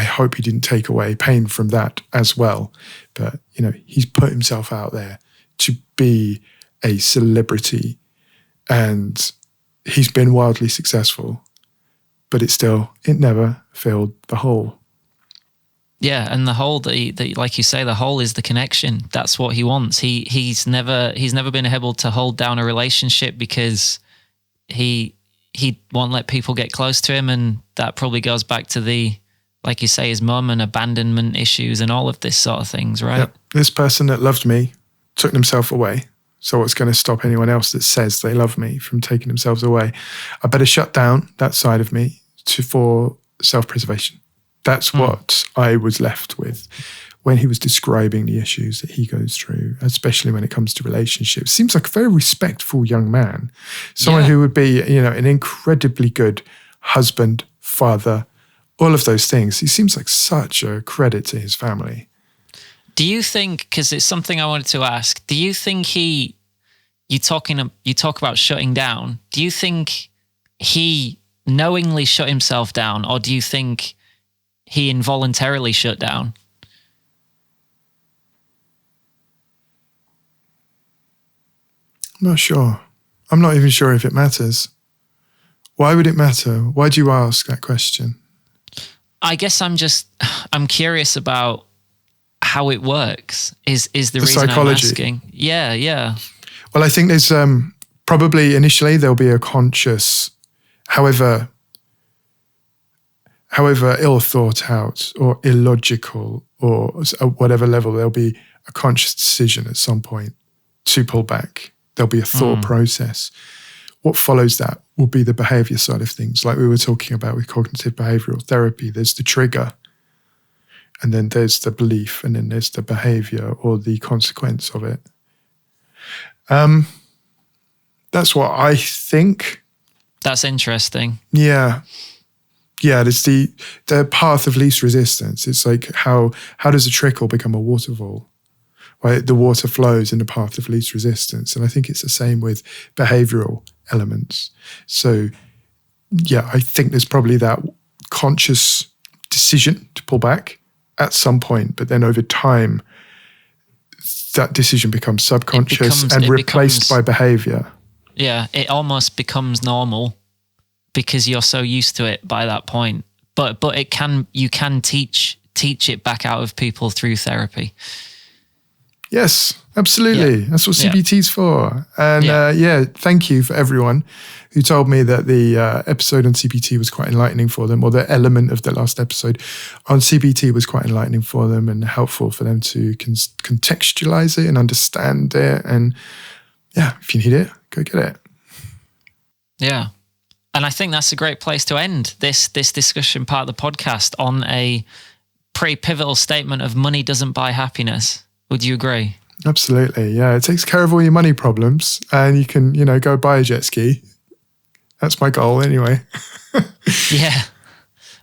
B: hope he didn't take away pain from that as well. But, he's put himself out there to be a celebrity, and he's been wildly successful, but it never filled the hole.
A: Yeah, and the hole that like you say, the hole is the connection. That's what he wants. He's never been able to hold down a relationship because he won't let people get close to him, and that probably goes back to like you say, his mum and abandonment issues and all of this sort of things, right?
B: Yep. This person that loved me took themselves away. So what's going to stop anyone else that says they love me from taking themselves away? I better shut down that side of me for self-preservation. That's what I was left with when he was describing the issues that he goes through, especially when it comes to relationships. Seems like a very respectful young man, someone who would be, an incredibly good husband, father, all of those things. He seems like such a credit to his family.
A: Do you think, because it's something I wanted to ask, do you think you talk about shutting down, do you think he knowingly shut himself down, or do you think he involuntarily shut down?
B: I'm not sure. I'm not even sure if it matters. Why would it matter? Why do you ask that question?
A: I guess I'm curious about how it works is the reason
B: psychology.
A: I'm asking. Yeah.
B: Well, I think there's probably initially there'll be a conscious, however ill thought out or illogical or at whatever level, there'll be a conscious decision at some point to pull back. There'll be a thought process. What follows that will be the behavior side of things. Like we were talking about with cognitive behavioral therapy, there's the trigger, and then there's the belief, and then there's the behavior or the consequence of it. That's what I think.
A: That's interesting.
B: Yeah. There's the path of least resistance. It's like how does a trickle become a waterfall? Right, the water flows in the path of least resistance, and I think it's the same with behavioral elements. So, yeah, I think there's probably that conscious decision to pull back at some point, but then over time, that decision becomes subconscious and replaced by behavior.
A: Yeah, it almost becomes normal because you're so used to it by that point. But you can teach it back out of people through therapy.
B: Yes, absolutely. That's what CBT's for. And thank you for everyone who told me that the episode on CBT was quite enlightening for them, or the element of the last episode on CBT was quite enlightening for them and helpful for them to contextualize it and understand it. And yeah, if you need it, go get it.
A: Yeah. And I think that's a great place to end this discussion part of the podcast on a pretty pivotal statement of money doesn't buy happiness. Would you agree? Absolutely.
B: Yeah. It takes care of all your money problems and you can, go buy a jet ski. That's my goal anyway.
A: Yeah.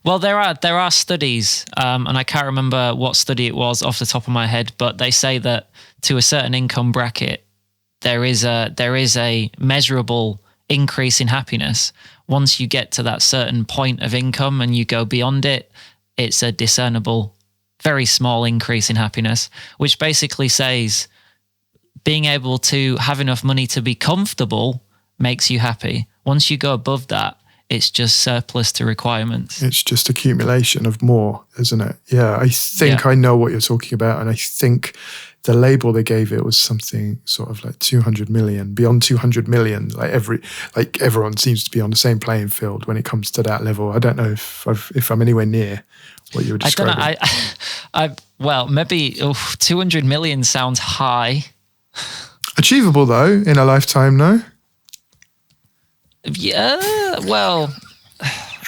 A: Well, there are studies, and I can't remember what study it was off the top of my head, but they say that to a certain income bracket, there is a measurable increase in happiness. Once you get to that certain point of income and you go beyond it, it's a discernible, very small increase in happiness, which basically says being able to have enough money to be comfortable makes you happy. Once you go above that, it's just surplus to requirements.
B: It's just accumulation of more, isn't it? Yeah, I think I know what you're talking about. And I think the label they gave it was something sort of like 200 million, beyond 200 million. Like everyone seems to be on the same playing field when it comes to that level. I don't know if I'm anywhere near what you were describing.
A: I don't know. Well, maybe 200 million sounds high.
B: Achievable though, in a lifetime, no?
A: Yeah, well,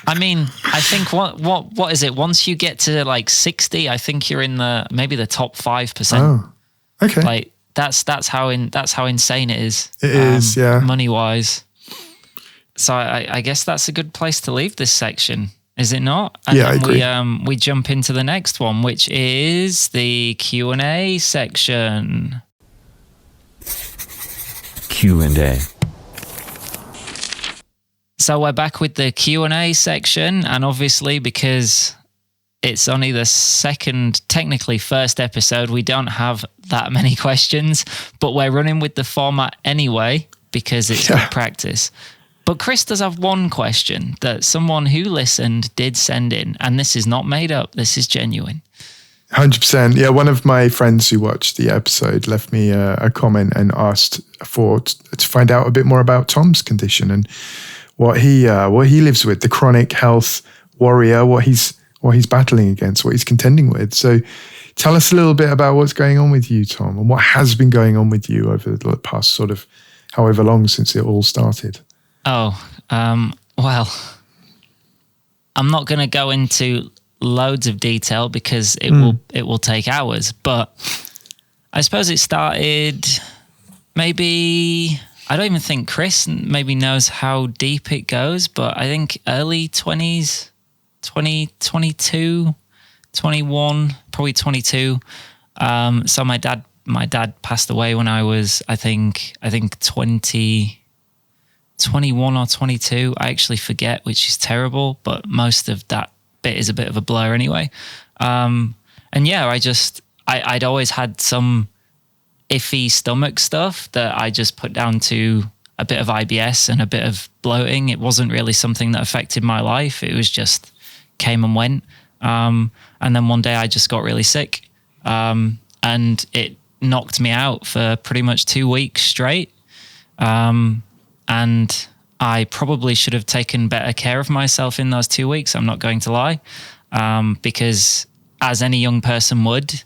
A: I mean, I think what is it? Once you get to like 60, I think you're in maybe the top 5%.
B: Oh, okay.
A: Like that's how insane it is.
B: It is, yeah.
A: Money wise. So I guess that's a good place to leave this section, is it not? And
B: yeah, I agree.
A: We jump into the next one, which is the Q&A section.
C: Q&A.
A: So we're back with the Q&A section, and obviously because it's only the technically first episode, we don't have that many questions, but we're running with the format anyway because it's good practice. But Chris does have one question that someone who listened did send in, and this is not made up, this is genuine.
B: 100%. Yeah, one of my friends who watched the episode left me a comment and asked to find out a bit more about Tom's condition and what he lives with, the chronic health warrior, what he's battling against, what he's contending with. So tell us a little bit about what's going on with you, Tom, and what has been going on with you over the past sort of however long since it all started.
A: Oh, well, I'm not going to go into loads of detail because it will take hours, but I suppose it started maybe... I don't even think Chris maybe knows how deep it goes, but I think early 20s, 22, 21, probably 22. So my dad passed away when I was, I think 21 or 22. I actually forget, which is terrible, but most of that bit is a bit of a blur anyway. And yeah, I'd always had some iffy stomach stuff that I just put down to a bit of IBS and a bit of bloating. It wasn't really something that affected my life. It was just came and went. And then one day I just got really sick, and it knocked me out for pretty much 2 weeks straight. And I probably should have taken better care of myself in those 2 weeks. I'm not going to lie. Because as any young person would,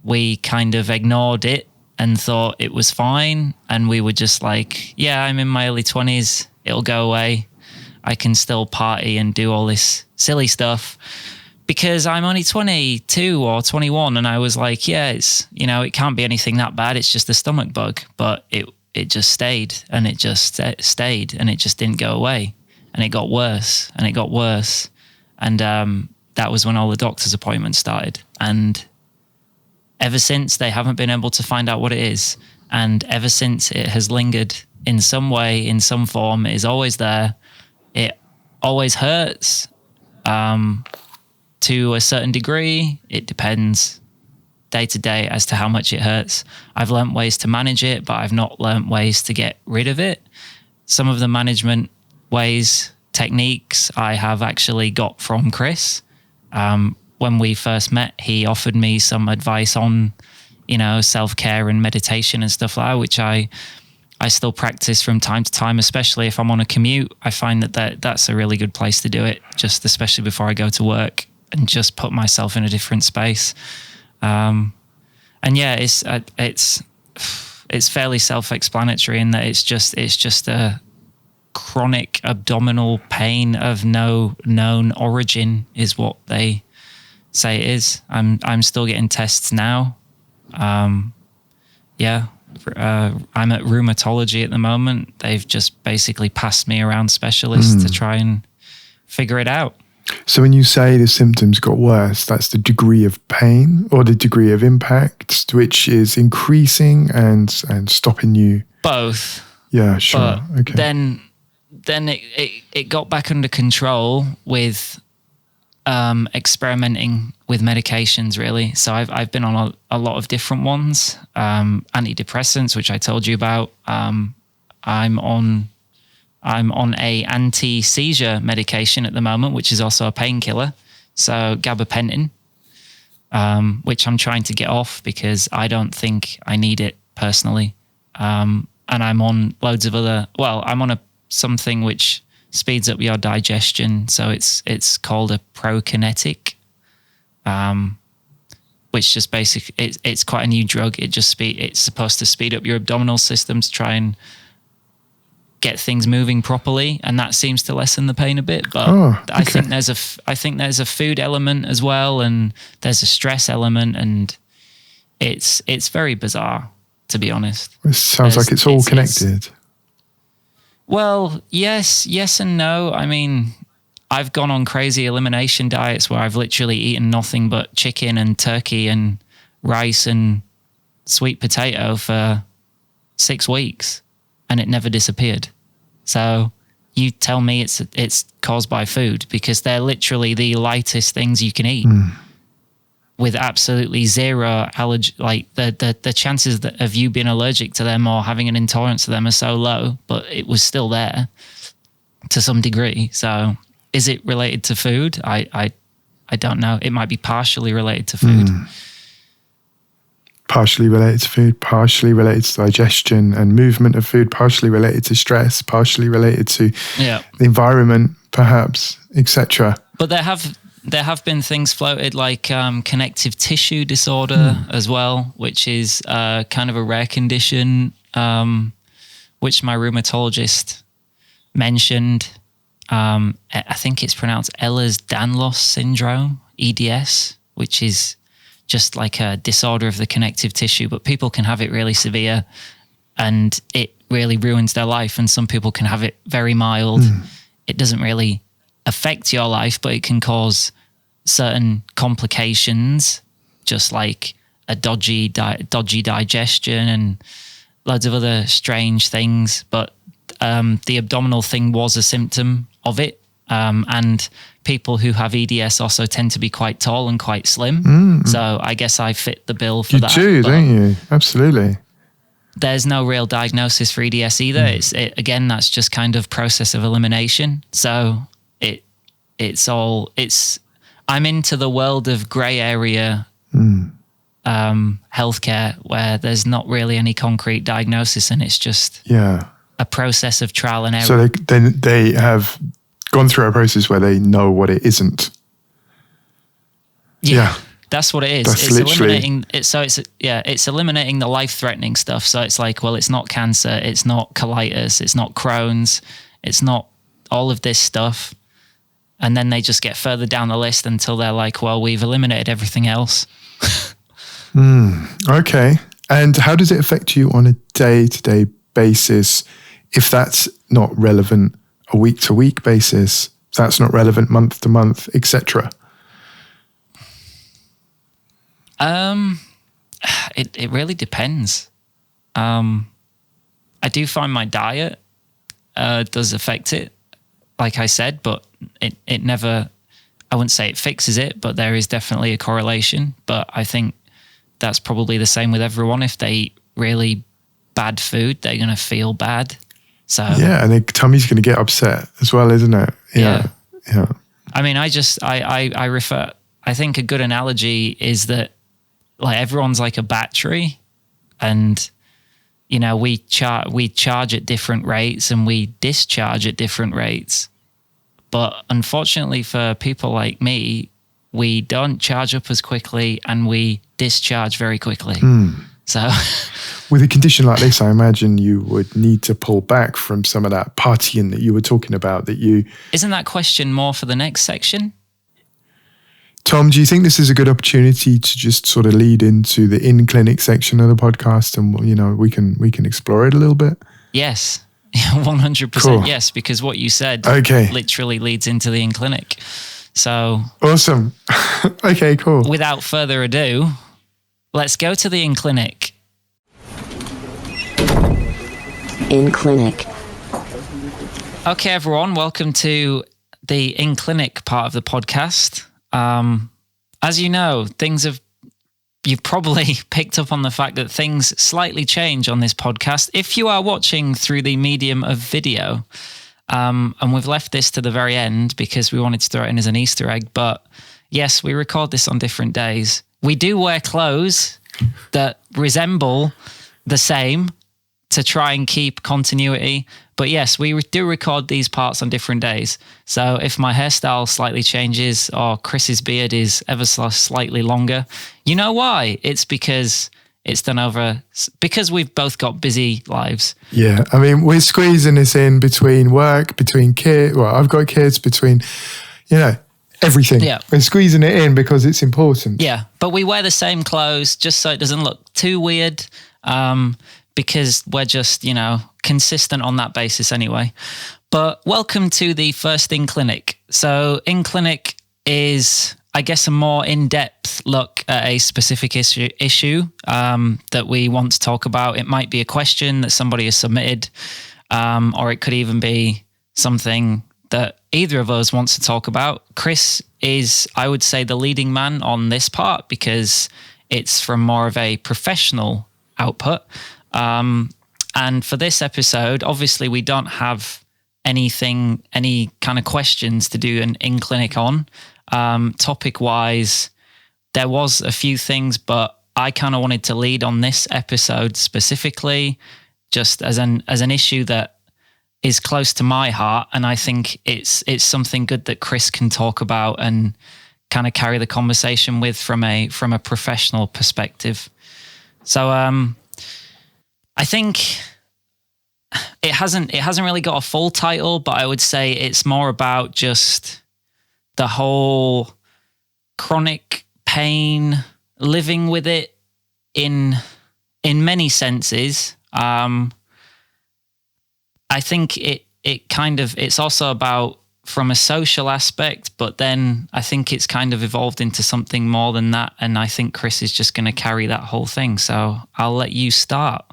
A: we kind of ignored it and thought it was fine. And we were just like, yeah, I'm in my early 20s. It'll go away. I can still party and do all this silly stuff because I'm only 22 or 21. And I was like, yeah, it's, it can't be anything that bad. It's just a stomach bug. But it just stayed and it just stayed and it just didn't go away. And it got worse and it got worse. And that was when all the doctor's appointments started. And ever since, they haven't been able to find out what it is. And ever since, it has lingered in some way, in some form. It is always there. It always hurts to a certain degree. It depends day to day as to how much it hurts. I've learnt ways to manage it, but I've not learnt ways to get rid of it. Some of the management ways, techniques, I have actually got from Chris. When we first met, he offered me some advice on, self-care and meditation and stuff like that, which I still practice from time to time, especially if I'm on a commute. I find that's a really good place to do it, just especially before I go to work and just put myself in a different space. And yeah, it's fairly self-explanatory in that it's just a chronic abdominal pain of no known origin is what they say it is. I'm still getting tests now. I'm at rheumatology at the moment. They've just basically passed me around specialists to try and figure it out.
B: So when you say the symptoms got worse, that's the degree of pain or the degree of impact, which is increasing and stopping you?
A: Both.
B: Yeah, sure.
A: But
B: okay.
A: Then it got back under control with experimenting with medications, really. So I've been on a lot of different ones. Antidepressants, which I told you about. I'm on a anti-seizure medication at the moment, which is also a painkiller. So gabapentin, which I'm trying to get off because I don't think I need it personally. And I'm on loads of other. Well, I'm on something which speeds up your digestion. So it's called a prokinetic, which just basically it's quite a new drug. It's supposed to speed up your abdominal system to try and get things moving properly, and that seems to lessen the pain a bit. But okay. I think there's a food element as well, and there's a stress element, and it's very bizarre, to be honest.
B: It sounds like it's all connected.
A: Well, yes and no. I mean, I've gone on crazy elimination diets where I've literally eaten nothing but chicken and turkey and rice and sweet potato for 6 weeks, and it never disappeared. So you tell me it's caused by food, because they're literally the lightest things you can eat with absolutely zero allergy. Like the chances of you being allergic to them or having an intolerance to them are so low, but it was still there to some degree. So is it related to food? I don't know. It might be partially related to food.
B: Partially related to food, partially related to digestion and movement of food, partially related to stress, partially related to the environment, perhaps, etc.
A: But there have been things floated like connective tissue disorder as well, which is kind of a rare condition, which my rheumatologist mentioned. I think it's pronounced Ehlers-Danlos syndrome, EDS, which is just like a disorder of the connective tissue, but people can have it really severe and it really ruins their life. And some people can have it very mild. It doesn't really affect your life, but it can cause certain complications, just like a dodgy digestion and loads of other strange things. But the abdominal thing was a symptom of it. And people who have EDS also tend to be quite tall and quite slim. So I guess I fit the bill for that.
B: You do, don't you? Absolutely.
A: there's no real diagnosis for EDS either. Again, that's just kind of process of elimination. So I'm into the world of grey area healthcare where there's not really any concrete diagnosis, and it's just a process of trial and error.
B: So they have gone through a process where they know what it isn't.
A: Yeah. That's what it is.
B: That's
A: it's
B: literally
A: eliminating it. So it's eliminating the life-threatening stuff. So it's like, well, it's not cancer, it's not colitis, it's not Crohn's, it's not all of this stuff. And then they just get further down the list until they're like, well, we've eliminated everything else.
B: Okay. And how does it affect you on a day-to-day basis? If that's not relevant, a week-to-week basis, if that's not relevant month-to-month, etc.
A: It really depends. I do find my diet does affect it, like I said, but it never, I wouldn't say it fixes it, but there is definitely a correlation. But I think that's probably the same with everyone. If they eat really bad food, they're going to feel bad. So
B: yeah, and their tummy's going to get upset as well, isn't it? Yeah.
A: I mean, I think a good analogy is that, like, everyone's like a battery, and you know, we charge at different rates and we discharge at different rates. But unfortunately for people like me, we don't charge up as quickly and we discharge very quickly. So
B: with a condition like this, I imagine you would need to pull back from some of that partying that you were talking about. Isn't
A: that question more for the next section?
B: Tom, do you think this is a good opportunity to just sort of lead into the in-clinic section of the podcast, and you know, we can explore it a little bit?
A: Yes, 100%. Cool. Yes, because what you said literally leads into the in-clinic. So
B: awesome. Okay, cool.
A: Without further ado, let's go to the in-clinic.
C: In-clinic.
A: Okay, everyone, welcome to the in-clinic part of the podcast. As you know, you've probably picked up on the fact that things slightly change on this podcast. If you are watching through the medium of video, and we've left this to the very end because we wanted to throw it in as an Easter egg, but yes, we record this on different days. We do wear clothes that resemble the same to try and keep continuity. But yes, we do record these parts on different days. So if my hairstyle slightly changes or Chris's beard is ever so slightly longer, you know why? It's because it's done because we've both got busy lives.
B: Yeah, I mean, we're squeezing this in between work, between kids. Well, I've got kids, between, you know, everything. Yeah. We're squeezing it in because it's important.
A: Yeah, but we wear the same clothes just so it doesn't look too weird. Because we're just, you know, consistent on that basis anyway. But welcome to the first in-clinic. So in-clinic is, I guess, a more in-depth look at a specific issue that we want to talk about. It might be a question that somebody has submitted, or it could even be something that either of us wants to talk about. Chris is, I would say, the leading man on this part because it's from more of a professional output. And for this episode, obviously we don't have any kind of questions to do an in-clinic on. Topic-wise, there was a few things, but I kind of wanted to lead on this episode specifically, just as an issue that is close to my heart, and I think it's something good that Chris can talk about and kind of carry the conversation with from a professional perspective. So I think it hasn't really got a full title, but I would say it's more about just the whole chronic pain, living with it in many senses. I think it's also about from a social aspect, but then I think it's kind of evolved into something more than that. And I think Chris is just going to carry that whole thing. So I'll let you start.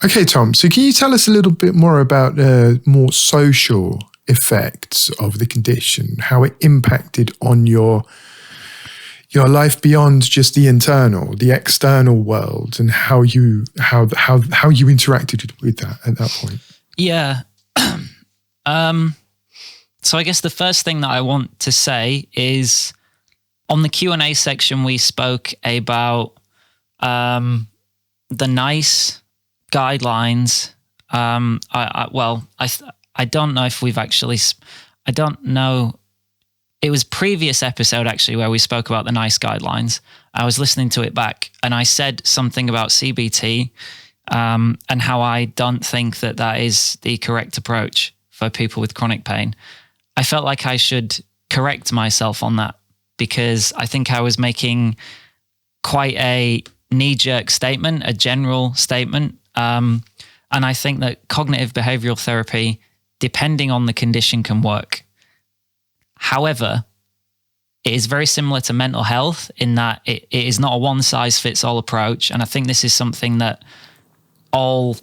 B: Okay, Tom. So can you tell us a little bit more about more social effects of the condition, how it impacted on your your life beyond just the internal, the external world, and how you interacted with that at that point.
A: Yeah. So I guess the first thing that I want to say is on the Q&A section, we spoke about the NICE guidelines. I don't know if we've actually, I don't know. It was previous episode actually where we spoke about the NICE guidelines. I was listening to it back and I said something about CBT and how I don't think that that is the correct approach for people with chronic pain. I felt like I should correct myself on that because I think I was making quite a knee-jerk statement, a general statement. And I think that cognitive behavioral therapy, depending on the condition, can work. However, it is very similar to mental health in that it is not a one-size-fits-all approach. And I think this is something that the whole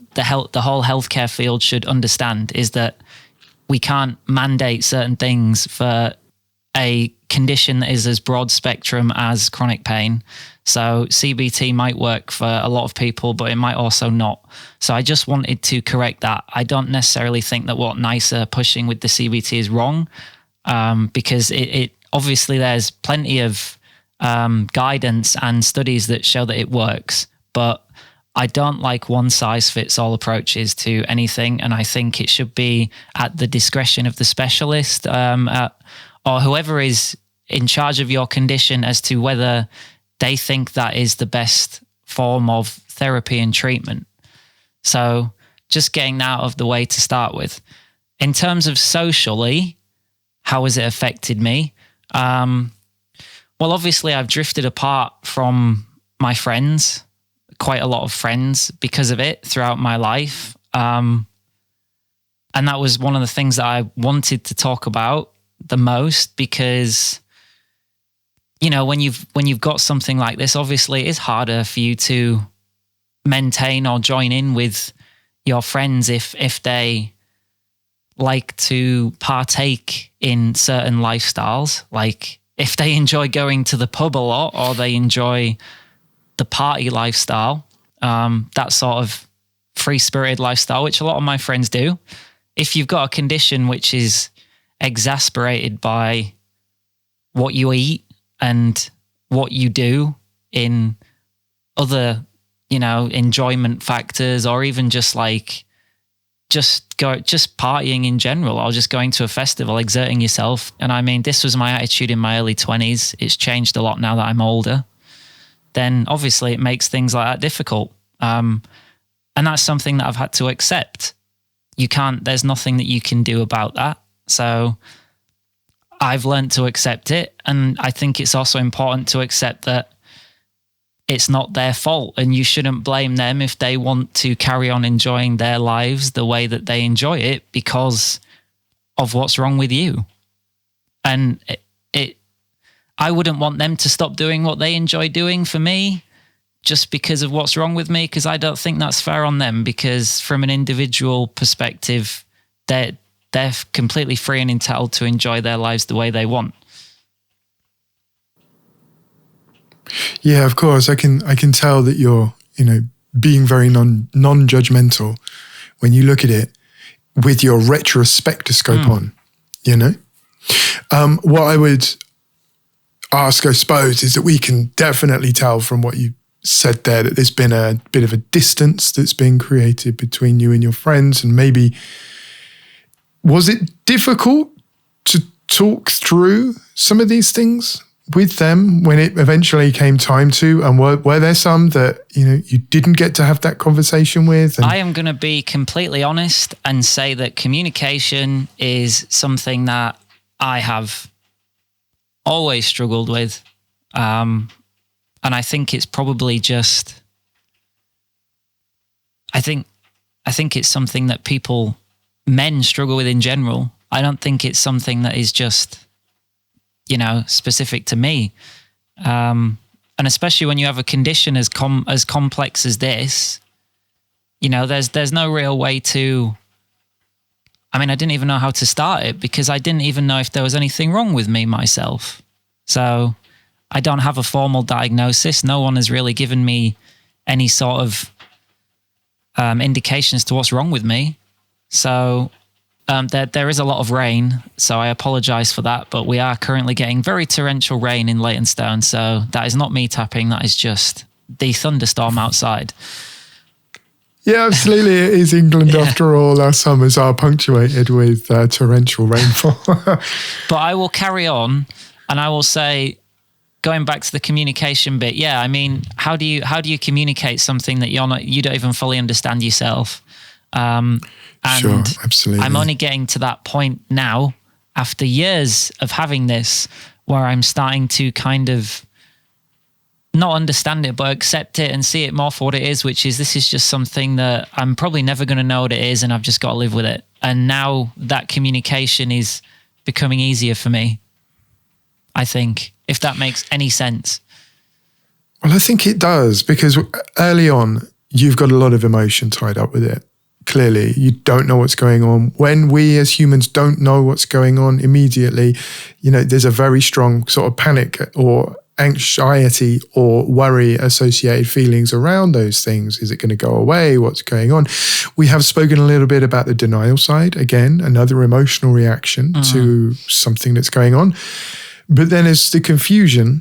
A: healthcare field should understand, is that we can't mandate certain things for a condition that is as broad spectrum as chronic pain. So CBT might work for a lot of people, but it might also not. So I just wanted to correct that. I don't necessarily think that what NICE are pushing with the CBT is wrong, because it obviously there's plenty of guidance and studies that show that it works, but I don't like one-size-fits-all approaches to anything, and I think it should be at the discretion of the specialist or whoever is in charge of your condition as to whether they think that is the best form of therapy and treatment. So just getting that out of the way to start with. In terms of socially, how has it affected me? Well, obviously I've drifted apart from my friends, quite a lot of friends because of it throughout my life. And that was one of the things that I wanted to talk about the most because, you know, when you've got something like this, obviously it's harder for you to maintain or join in with your friends if they like to partake in certain lifestyles, like if they enjoy going to the pub a lot or they enjoy the party lifestyle, that sort of free-spirited lifestyle, which a lot of my friends do. If you've got a condition which is exasperated by what you eat and what you do in other, you know, enjoyment factors, or even just like just partying in general, or just going to a festival, exerting yourself. And I mean, this was my attitude in my early 20s. It's changed a lot now that I'm older. Then obviously it makes things like that difficult. And that's something that I've had to accept. There's nothing that you can do about that. So I've learned to accept it. And I think it's also important to accept that it's not their fault and you shouldn't blame them if they want to carry on enjoying their lives the way that they enjoy it because of what's wrong with you. And I wouldn't want them to stop doing what they enjoy doing for me just because of what's wrong with me, because I don't think that's fair on them, because from an individual perspective, they're completely free and entitled to enjoy their lives the way they want.
B: Yeah, of course. I can tell that you're, you know, being very non-judgmental when you look at it with your retrospectoscope on, you know. What I would ask, I suppose, is that we can definitely tell from what you said there that there's been a bit of a distance that's been created between you and your friends, and maybe was it difficult to talk through some of these things with them when it eventually came time to, and were there some that, you know, you didn't get to have that conversation with?
A: I am going to be completely honest and say that communication is something that I have always struggled with. And I think it's probably just, I think it's something that men struggle with in general. I don't think it's something that is just, you know, specific to me. And especially when you have a condition as complex as this, you know, there's no real way to, I mean, I didn't even know how to start it because I didn't even know if there was anything wrong with me myself. So I don't have a formal diagnosis. No one has really given me any sort of indications to what's wrong with me. So there is a lot of rain, so I apologize for that, but we are currently getting very torrential rain in Leytonstone, so that is not me tapping, that is just the thunderstorm outside.
B: Yeah, absolutely. It is England after all. Our summers are punctuated with torrential rainfall.
A: But I will carry on, and I will say, going back to the communication bit, yeah, I mean, how do you communicate something that you don't even fully understand yourself? And
B: sure, absolutely.
A: I'm only getting to that point now, after years of having this, where I'm starting to kind of not understand it, but accept it and see it more for what it is, which is this is just something that I'm probably never going to know what it is, and I've just got to live with it. And now that communication is becoming easier for me, I think, if that makes any sense.
B: Well, I think it does, because early on, you've got a lot of emotion tied up with it. Clearly, you don't know what's going on. When we as humans don't know what's going on immediately, there's a very strong sort of panic or anxiety or worry associated feelings around those things. Is it going to go away? What's going on? We have spoken a little bit about the denial side. Again, another emotional reaction to something that's going on. But then as the confusion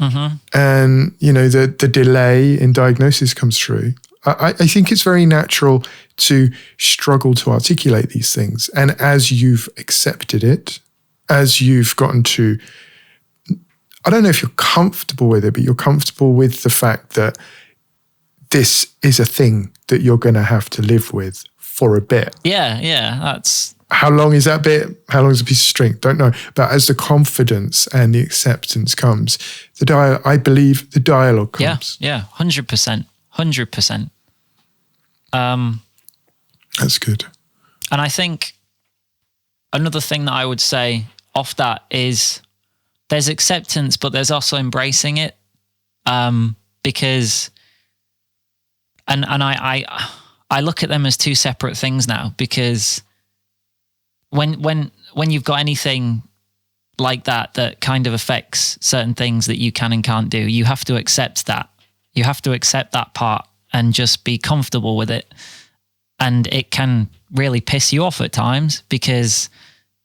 B: and, the delay in diagnosis comes through, I think it's very natural to struggle to articulate these things. And as you've accepted it, as you've gotten to, I don't know if you're comfortable with it, but you're comfortable with the fact that this is a thing that you're going to have to live with for a bit.
A: Yeah, that's...
B: How long is that bit? How long is a piece of string? Don't know. But as the confidence and the acceptance comes, I believe the dialogue comes.
A: Yeah, 100%. 100%.
B: That's good.
A: And I think another thing that I would say off that is there's acceptance, but there's also embracing it. Because, and I look at them as two separate things now, because when you've got anything like that kind of affects certain things that you can and can't do, you have to accept that. You have to accept that part and just be comfortable with it. And it can really piss you off at times, because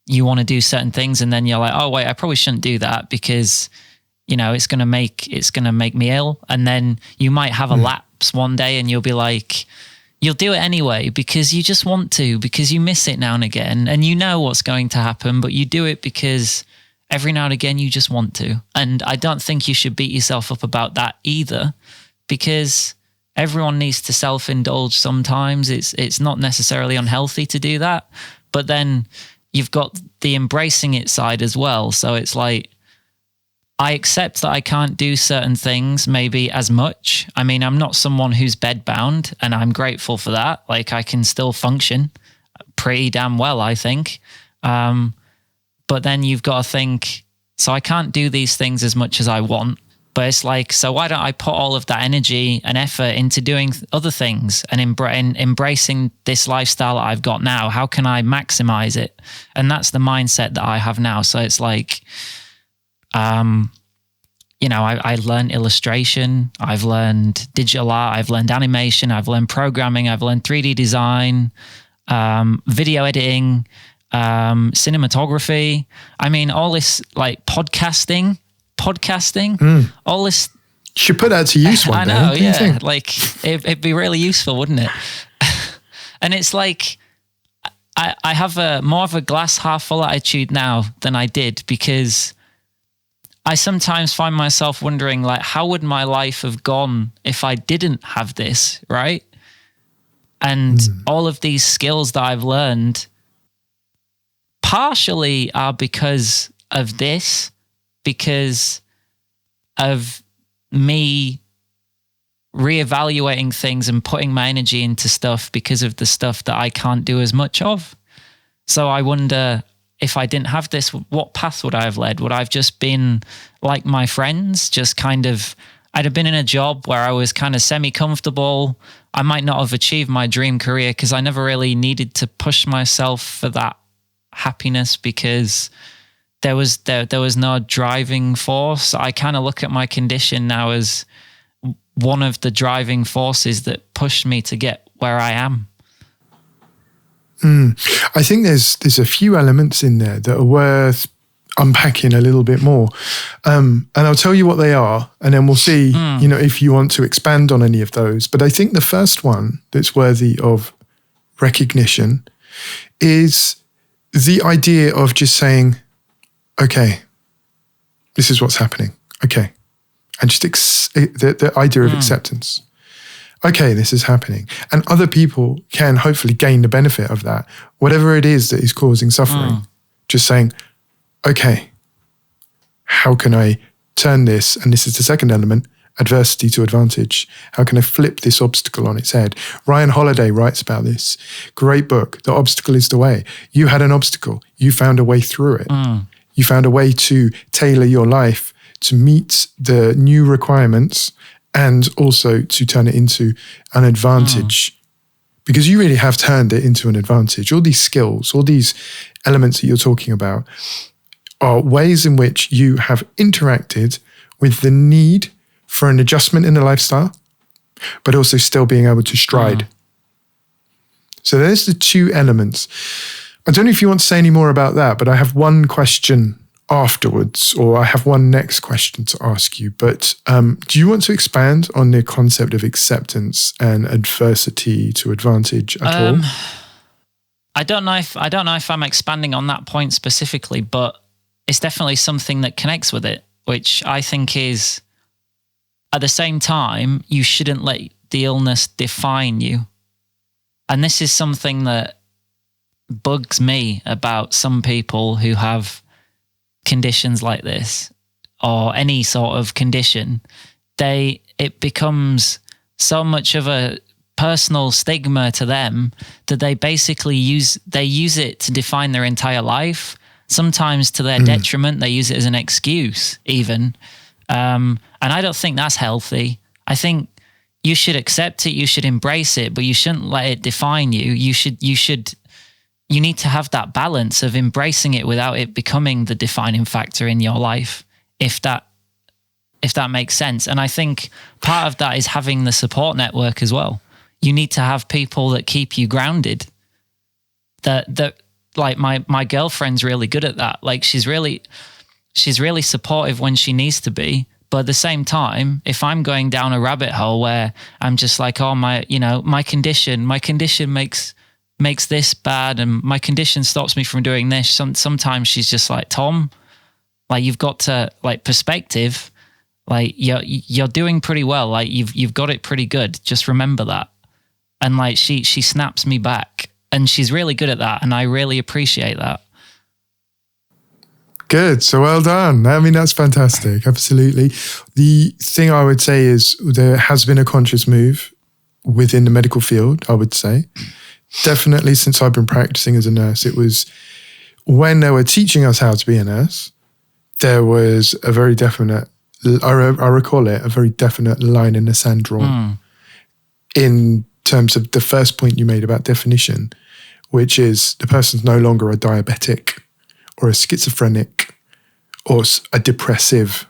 A: you want to do certain things and then you're like, oh wait, I probably shouldn't do that because, it's going to make me ill. And then you might have a lapse one day and you'll be like, you'll do it anyway because you just want to, because you miss it now and again, and you know what's going to happen, but you do it because every now and again you just want to. And I don't think you should beat yourself up about that either, because everyone needs to self-indulge sometimes. It's not necessarily unhealthy to do that, but then you've got the embracing it side as well. So it's like, I accept that I can't do certain things maybe as much. I mean, I'm not someone who's bedbound, and I'm grateful for that. Like, I can still function pretty damn well, I think. But then you've got to think, so I can't do these things as much as I want. But it's like, so why don't I put all of that energy and effort into doing other things and embracing this lifestyle that I've got now? How can I maximize it? And that's the mindset that I have now. So it's like, I learned illustration, I've learned digital art, I've learned animation, I've learned programming, I've learned 3D design, video editing, cinematography. I mean, all this, like podcasting, all this.
B: You should put that to use one day.
A: I know, yeah. Like, it'd be really useful, wouldn't it? And it's like, I have more of a glass half full attitude now than I did, because I sometimes find myself wondering, like, how would my life have gone if I didn't have this, right? And all of these skills that I've learned partially are because of this, because of me reevaluating things and putting my energy into stuff because of the stuff that I can't do as much of. So I wonder, if I didn't have this, what path would I have led? Would I have just been like my friends, just kind of, I'd have been in a job where I was kind of semi-comfortable. I might not have achieved my dream career because I never really needed to push myself for that happiness, because there was no driving force. I kind of look at my condition now as one of the driving forces that pushed me to get where I am.
B: I think there's a few elements in there that are worth unpacking a little bit more. And I'll tell you what they are, and then we'll see, if you want to expand on any of those. But I think the first one that's worthy of recognition is the idea of just saying, okay, this is what's happening. Okay. And just the idea of acceptance. Okay, this is happening. And other people can hopefully gain the benefit of that, whatever it is that is causing suffering. Just saying, okay, how can I turn this? And this is the second element, adversity to advantage. How can I flip this obstacle on its head? Ryan Holiday writes about this. Great book, The Obstacle is the Way. You had an obstacle. You found a way through it. You found a way to tailor your life to meet the new requirements and also to turn it into an advantage. Because you really have turned it into an advantage. All these skills, all these elements that you're talking about are ways in which you have interacted with the need for an adjustment in the lifestyle, but also still being able to stride. So there's the two elements. I don't know if you want to say any more about that, but I have one question afterwards, or I have one next question to ask you. But do you want to expand on the concept of acceptance and adversity to advantage at all?
A: I don't know if I'm expanding on that point specifically, but it's definitely something that connects with it, which I think is, at the same time, you shouldn't let the illness define you. And this is something that bugs me about some people who have conditions like this, or any sort of condition. It becomes so much of a personal stigma to them that they basically use it to define their entire life. Sometimes to their detriment, they use it as an excuse even. And I don't think that's healthy. I think you should accept it, you should embrace it, but you shouldn't let it define you. You need to have that balance of embracing it without it becoming the defining factor in your life, if that makes sense. And I think part of that is having the support network as well. You need to have people that keep you grounded. That like my girlfriend's really good at that. Like she's really supportive when she needs to be. But at the same time, if I'm going down a rabbit hole where I'm just like, oh, my condition makes this bad, and my condition stops me from doing this. Sometimes she's just like, Tom, like you've got to, like, perspective, like you're doing pretty well. Like you've got it pretty good. Just remember that. And like she snaps me back, and she's really good at that. And I really appreciate that.
B: Good. So well done. I mean, that's fantastic. Absolutely. The thing I would say is there has been a conscious move within the medical field, I would say. Definitely since I've been practicing as a nurse. It was when they were teaching us how to be a nurse, there was a very definite, I recall it, a very definite line in the sand drawn in terms of the first point you made about definition, which is the person's no longer a diabetic or a schizophrenic or a depressive.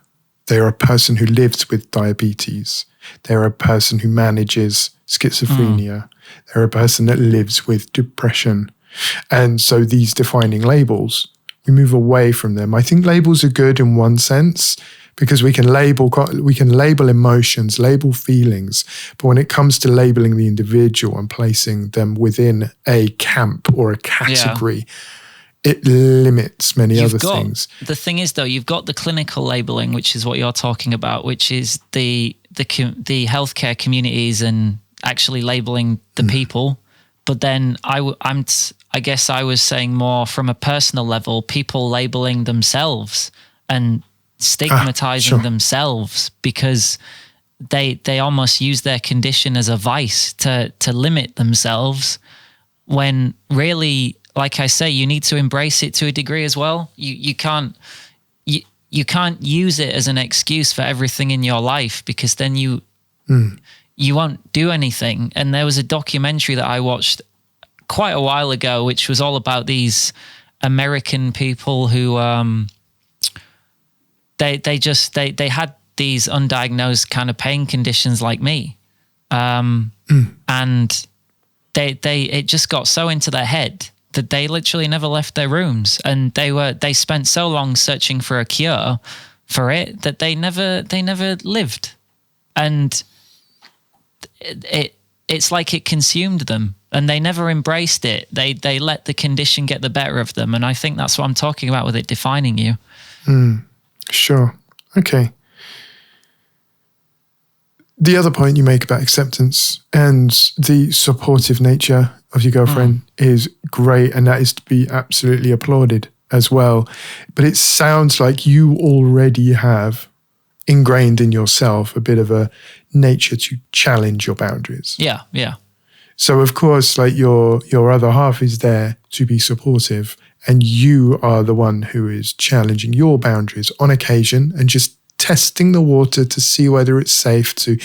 B: They're a person who lives with diabetes. They're a person who manages schizophrenia. They're a person that lives with depression. And so these defining labels, we move away from them. I think labels are good in one sense because we can label emotions, label feelings. But when it comes to labeling the individual and placing them within a camp or a category, it limits many other things.
A: The thing is, though, you've got the clinical labeling, which is what you're talking about, which is the healthcare communities and actually labeling the people. But then I guess I was saying more from a personal level, people labeling themselves and stigmatizing themselves because they almost use their condition as a vice to limit themselves, when really, like I say, you need to embrace it to a degree as well. You can't use it as an excuse for everything in your life, because then you won't do anything. And there was a documentary that I watched quite a while ago, which was all about these American people who they had these undiagnosed kind of pain conditions like me. And it just got so into their head that they literally never left their rooms, and they spent so long searching for a cure for it that they never lived. And it's like it consumed them, and they never embraced it. They let the condition get the better of them. And I think that's what I'm talking about with it defining you.
B: Sure. Okay. The other point you make about acceptance and the supportive nature of your girlfriend is great, and that is to be absolutely applauded as well. But it sounds like you already have ingrained in yourself a bit of a nature to challenge your boundaries.
A: Yeah, yeah.
B: So of course, like your other half is there to be supportive, and you are the one who is challenging your boundaries on occasion and just testing the water to see whether it's safe to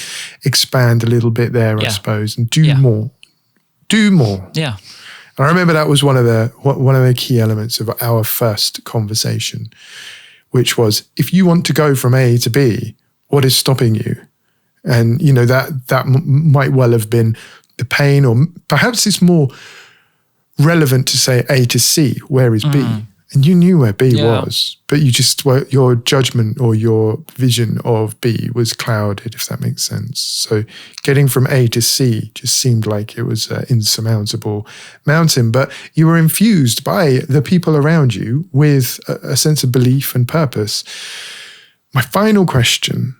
B: expand a little bit there, I suppose, and do more. Do more.
A: Yeah.
B: And I remember that was one of the key elements of our first conversation, which was, if you want to go from A to B, what is stopping you? And, you know, that might well have been the pain, or perhaps it's more relevant to say A to C, where is B? And you knew where B was, but your judgment or your vision of B was clouded, if that makes sense. So getting from A to C just seemed like it was an insurmountable mountain, but you were infused by the people around you with a sense of belief and purpose. My final question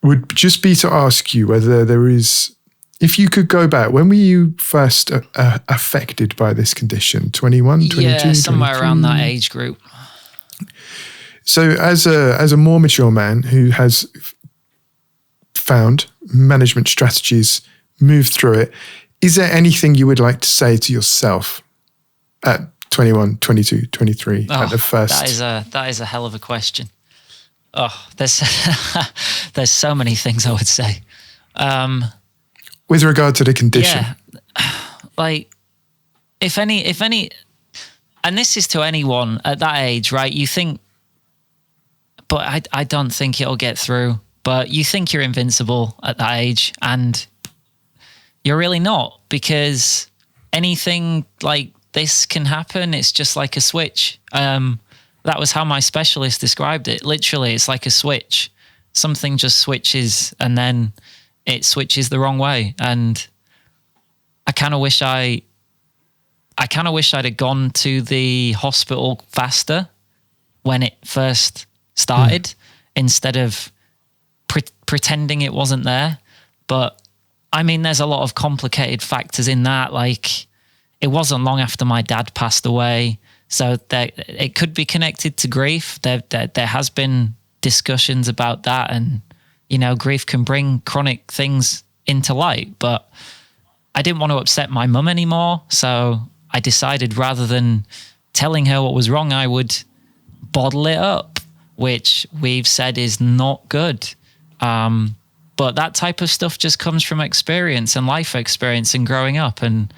B: would just be to ask you whether there is, if you could go back, when were you first affected by this condition? 21, 22?
A: Yeah, somewhere
B: 23?
A: around that age group.
B: So as a more mature man who has found management strategies, moved through it, is there anything you would like to say to yourself at 21, 22, 23 at the first?
A: That is a hell of a question. Oh, there's so many things I would say.
B: With regard to the condition.
A: Yeah. Like, if any, and this is to anyone at that age, right? You think, but I don't think it'll get through, but you think you're invincible at that age, and you're really not, because anything like this can happen. It's just like a switch. That was how my specialist described it. Literally, it's like a switch. Something just switches, and then it switches the wrong way. And I kind of wish I'd have gone to the hospital faster when it first started, instead of pretending it wasn't there. But I mean, there's a lot of complicated factors in that. Like, it wasn't long after my dad passed away, so it could be connected to grief. There has been discussions about that, and you know, grief can bring chronic things into light. But I didn't want to upset my mum anymore, so I decided, rather than telling her what was wrong, I would bottle it up, which we've said is not good. But that type of stuff just comes from experience and life experience and growing up. And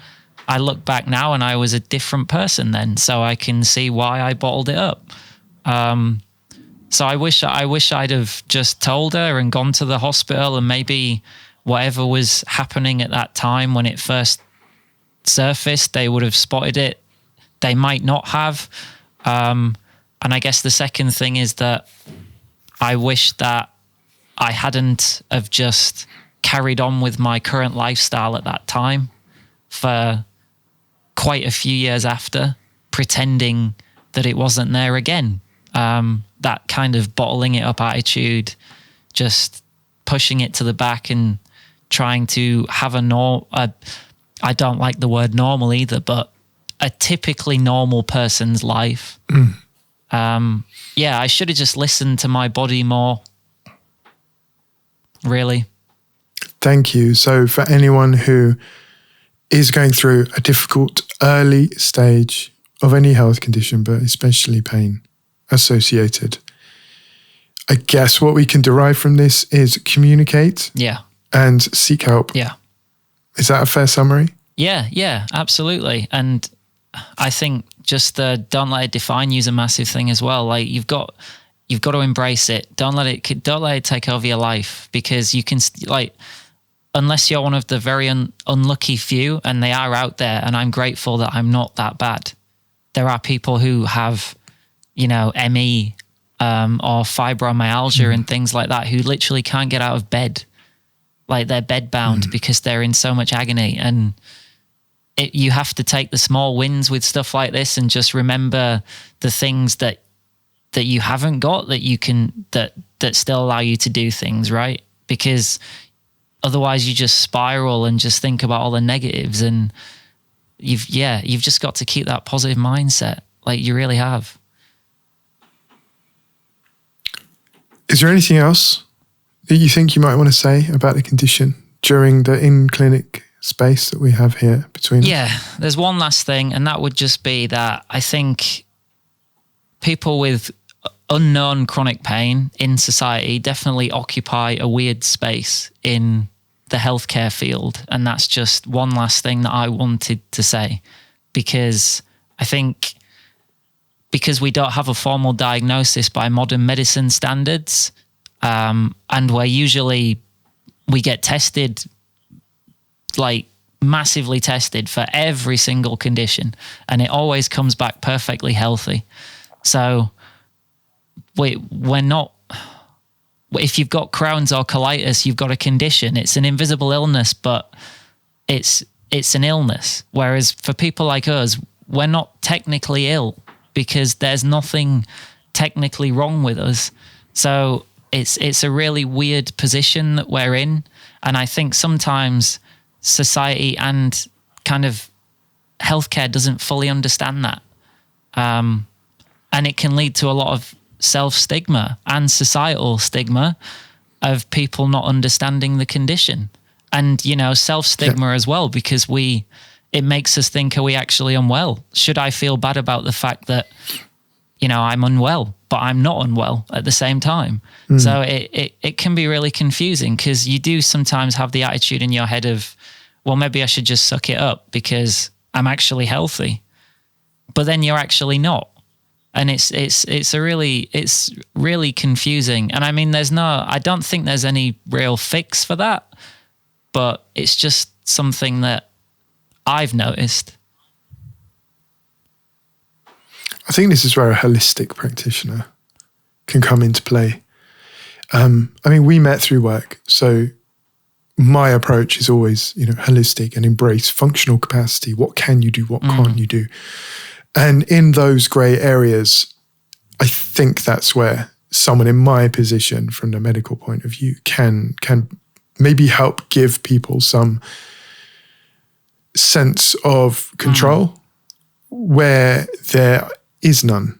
A: I look back now, and I was a different person then, so I can see why I bottled it up. So I wish I'd have just told her and gone to the hospital, and maybe whatever was happening at that time when it first surfaced, they would have spotted it. They might not have. And I guess the second thing is that I wish that I hadn't have just carried on with my current lifestyle at that time for quite a few years after, pretending that it wasn't there again. That kind of bottling it up attitude, just pushing it to the back and trying to have I don't like the word normal either, but a typically normal person's life. Yeah, I should have just listened to my body more, really.
B: Thank you. So for anyone who is going through a difficult early stage of any health condition, but especially pain associated, I guess what we can derive from this is communicate and seek help.
A: Yeah.
B: Is that a fair summary?
A: Yeah, absolutely. And I think just don't let it define you is a massive thing as well. Like, you've got You've got to embrace it. Don't let it take over your life, because you can, like, unless you're one of the very unlucky few, and they are out there, and I'm grateful that I'm not that bad. There are people who have, ME or fibromyalgia and things like that, who literally can't get out of bed. Like, they're bedbound because they're in so much agony. And you have to take the small wins with stuff like this, and just remember the things that you haven't got, that you can, that still allow you to do things, right? Because otherwise you just spiral and just think about all the negatives, and you've just got to keep that positive mindset. Like, you really have.
B: Is there anything else that you think you might want to say about the condition during the in-clinic space that we have here between us?
A: Yeah, there's one last thing, and that would just be that I think people with unknown chronic pain in society definitely occupy a weird space in the healthcare field. And that's just one last thing that I wanted to say, because I think because we don't have a formal diagnosis by modern medicine standards, and we get tested, like massively tested for every single condition, and it always comes back perfectly healthy. So we're not, if you've got Crohn's or colitis, you've got a condition. It's an invisible illness, but it's an illness. Whereas for people like us, we're not technically ill because there's nothing technically wrong with us. So it's a really weird position that we're in. And I think sometimes society and kind of healthcare doesn't fully understand that. And it can lead to a lot of self-stigma and societal stigma of people not understanding the condition. And, self-stigma as well, because it makes us think, are we actually unwell? Should I feel bad about the fact that, I'm unwell, but I'm not unwell at the same time? So it can be really confusing, because you do sometimes have the attitude in your head of, well, maybe I should just suck it up because I'm actually healthy. But then you're actually not. And it's really confusing. And I mean, I don't think there's any real fix for that, but it's just something that I've noticed.
B: I think this is where a holistic practitioner can come into play. We met through work, so my approach is always, holistic and embrace functional capacity. What can you do? What can't you do? And in those grey areas, I think that's where someone in my position, from the medical point of view, can maybe help give people some sense of control where there is none.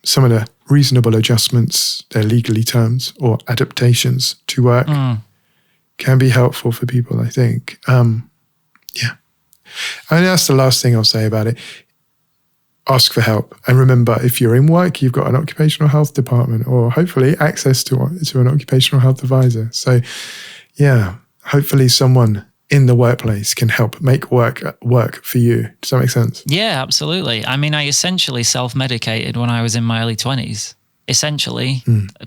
B: Some of the reasonable adjustments, they're legally terms, or adaptations to work can be helpful for people, I think. And that's the last thing I'll say about it. Ask for help. And remember, if you're in work, you've got an occupational health department, or hopefully access to an occupational health advisor. So hopefully someone in the workplace can help make work for you. Does that make sense?
A: Yeah, absolutely. I mean, I essentially self-medicated when I was in my early 20s,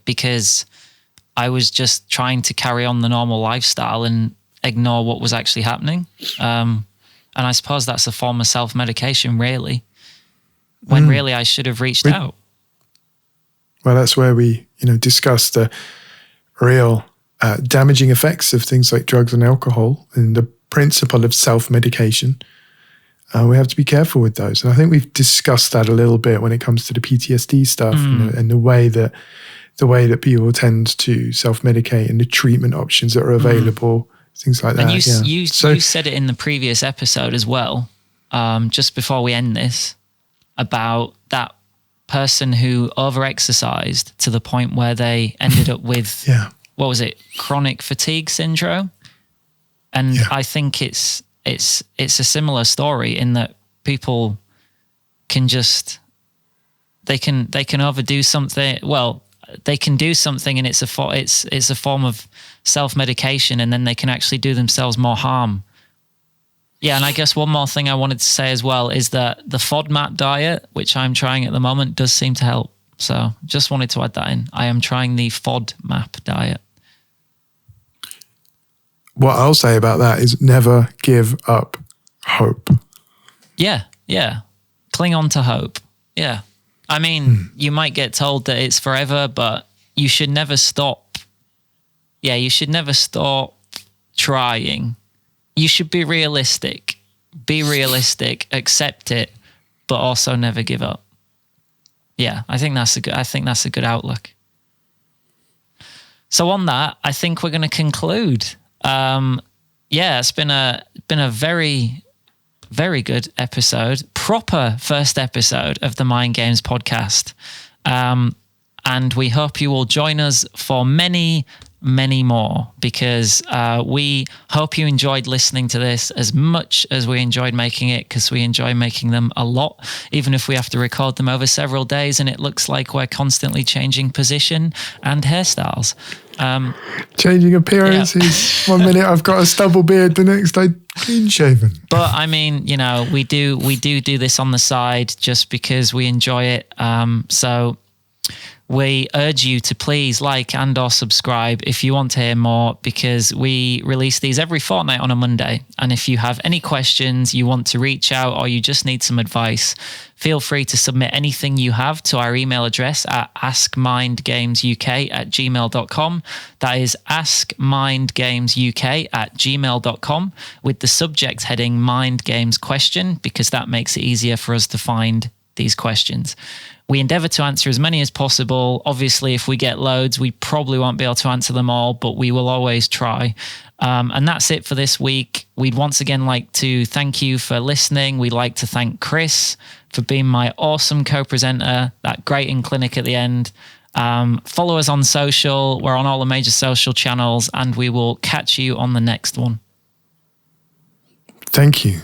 A: because I was just trying to carry on the normal lifestyle and ignore what was actually happening. And I suppose that's a form of self-medication, really, when really I should have reached out.
B: Well, that's where we, discuss the real damaging effects of things like drugs and alcohol, and the principle of self-medication. We have to be careful with those. And I think we've discussed that a little bit when it comes to the PTSD stuff and the way that people tend to self-medicate, and the treatment options that are available. Things like that.
A: And you said it in the previous episode as well, just before we end this, about that person who over-exercised to the point where they ended up with, what was it, chronic fatigue syndrome? And I think it's a similar story in that people can they can overdo something. Well, they can do something, and it's a form of self-medication, and then they can actually do themselves more harm, Yeah, and I guess one more thing I wanted to say as well is that the FODMAP diet, which I'm trying at the moment, does seem to help. So just wanted to add that in. I am trying the FODMAP diet.
B: What I'll say about that is never give up hope.
A: Yeah. Cling on to hope. Yeah. I mean, you might get told that it's forever, but you should never stop. Yeah, you should never stop trying. You should be realistic. Be realistic, accept it, but also never give up. Yeah, I think that's a good outlook. So on that, I think we're going to conclude. It's been a very, very good episode, proper first episode of the Mind Games podcast. And we hope you will join us for many, many more, because we hope you enjoyed listening to this as much as we enjoyed making it, because we enjoy making them a lot, even if we have to record them over several days and it looks like we're constantly changing position and hairstyles.
B: Changing appearances. Yeah. 1 minute I've got a stubble beard, the next I clean shaven.
A: But I mean, we do this on the side just because we enjoy it. So we urge you to please like and or subscribe if you want to hear more, because we release these every fortnight on a Monday. And if you have any questions, you want to reach out, or you just need some advice, feel free to submit anything you have to our email address at askmindgamesuk@gmail.com. That is askmindgamesuk@gmail.com, with the subject heading Mind Games Question, because that makes it easier for us to find these questions. We endeavor to answer as many as possible. Obviously, if we get loads, we probably won't be able to answer them all, but we will always try. And that's it for this week. We'd once again like to thank you for listening. We'd like to thank Chris for being my awesome co-presenter, that great in clinic at the end. Follow us on social. We're on all the major social channels, and we will catch you on the next one.
B: Thank you.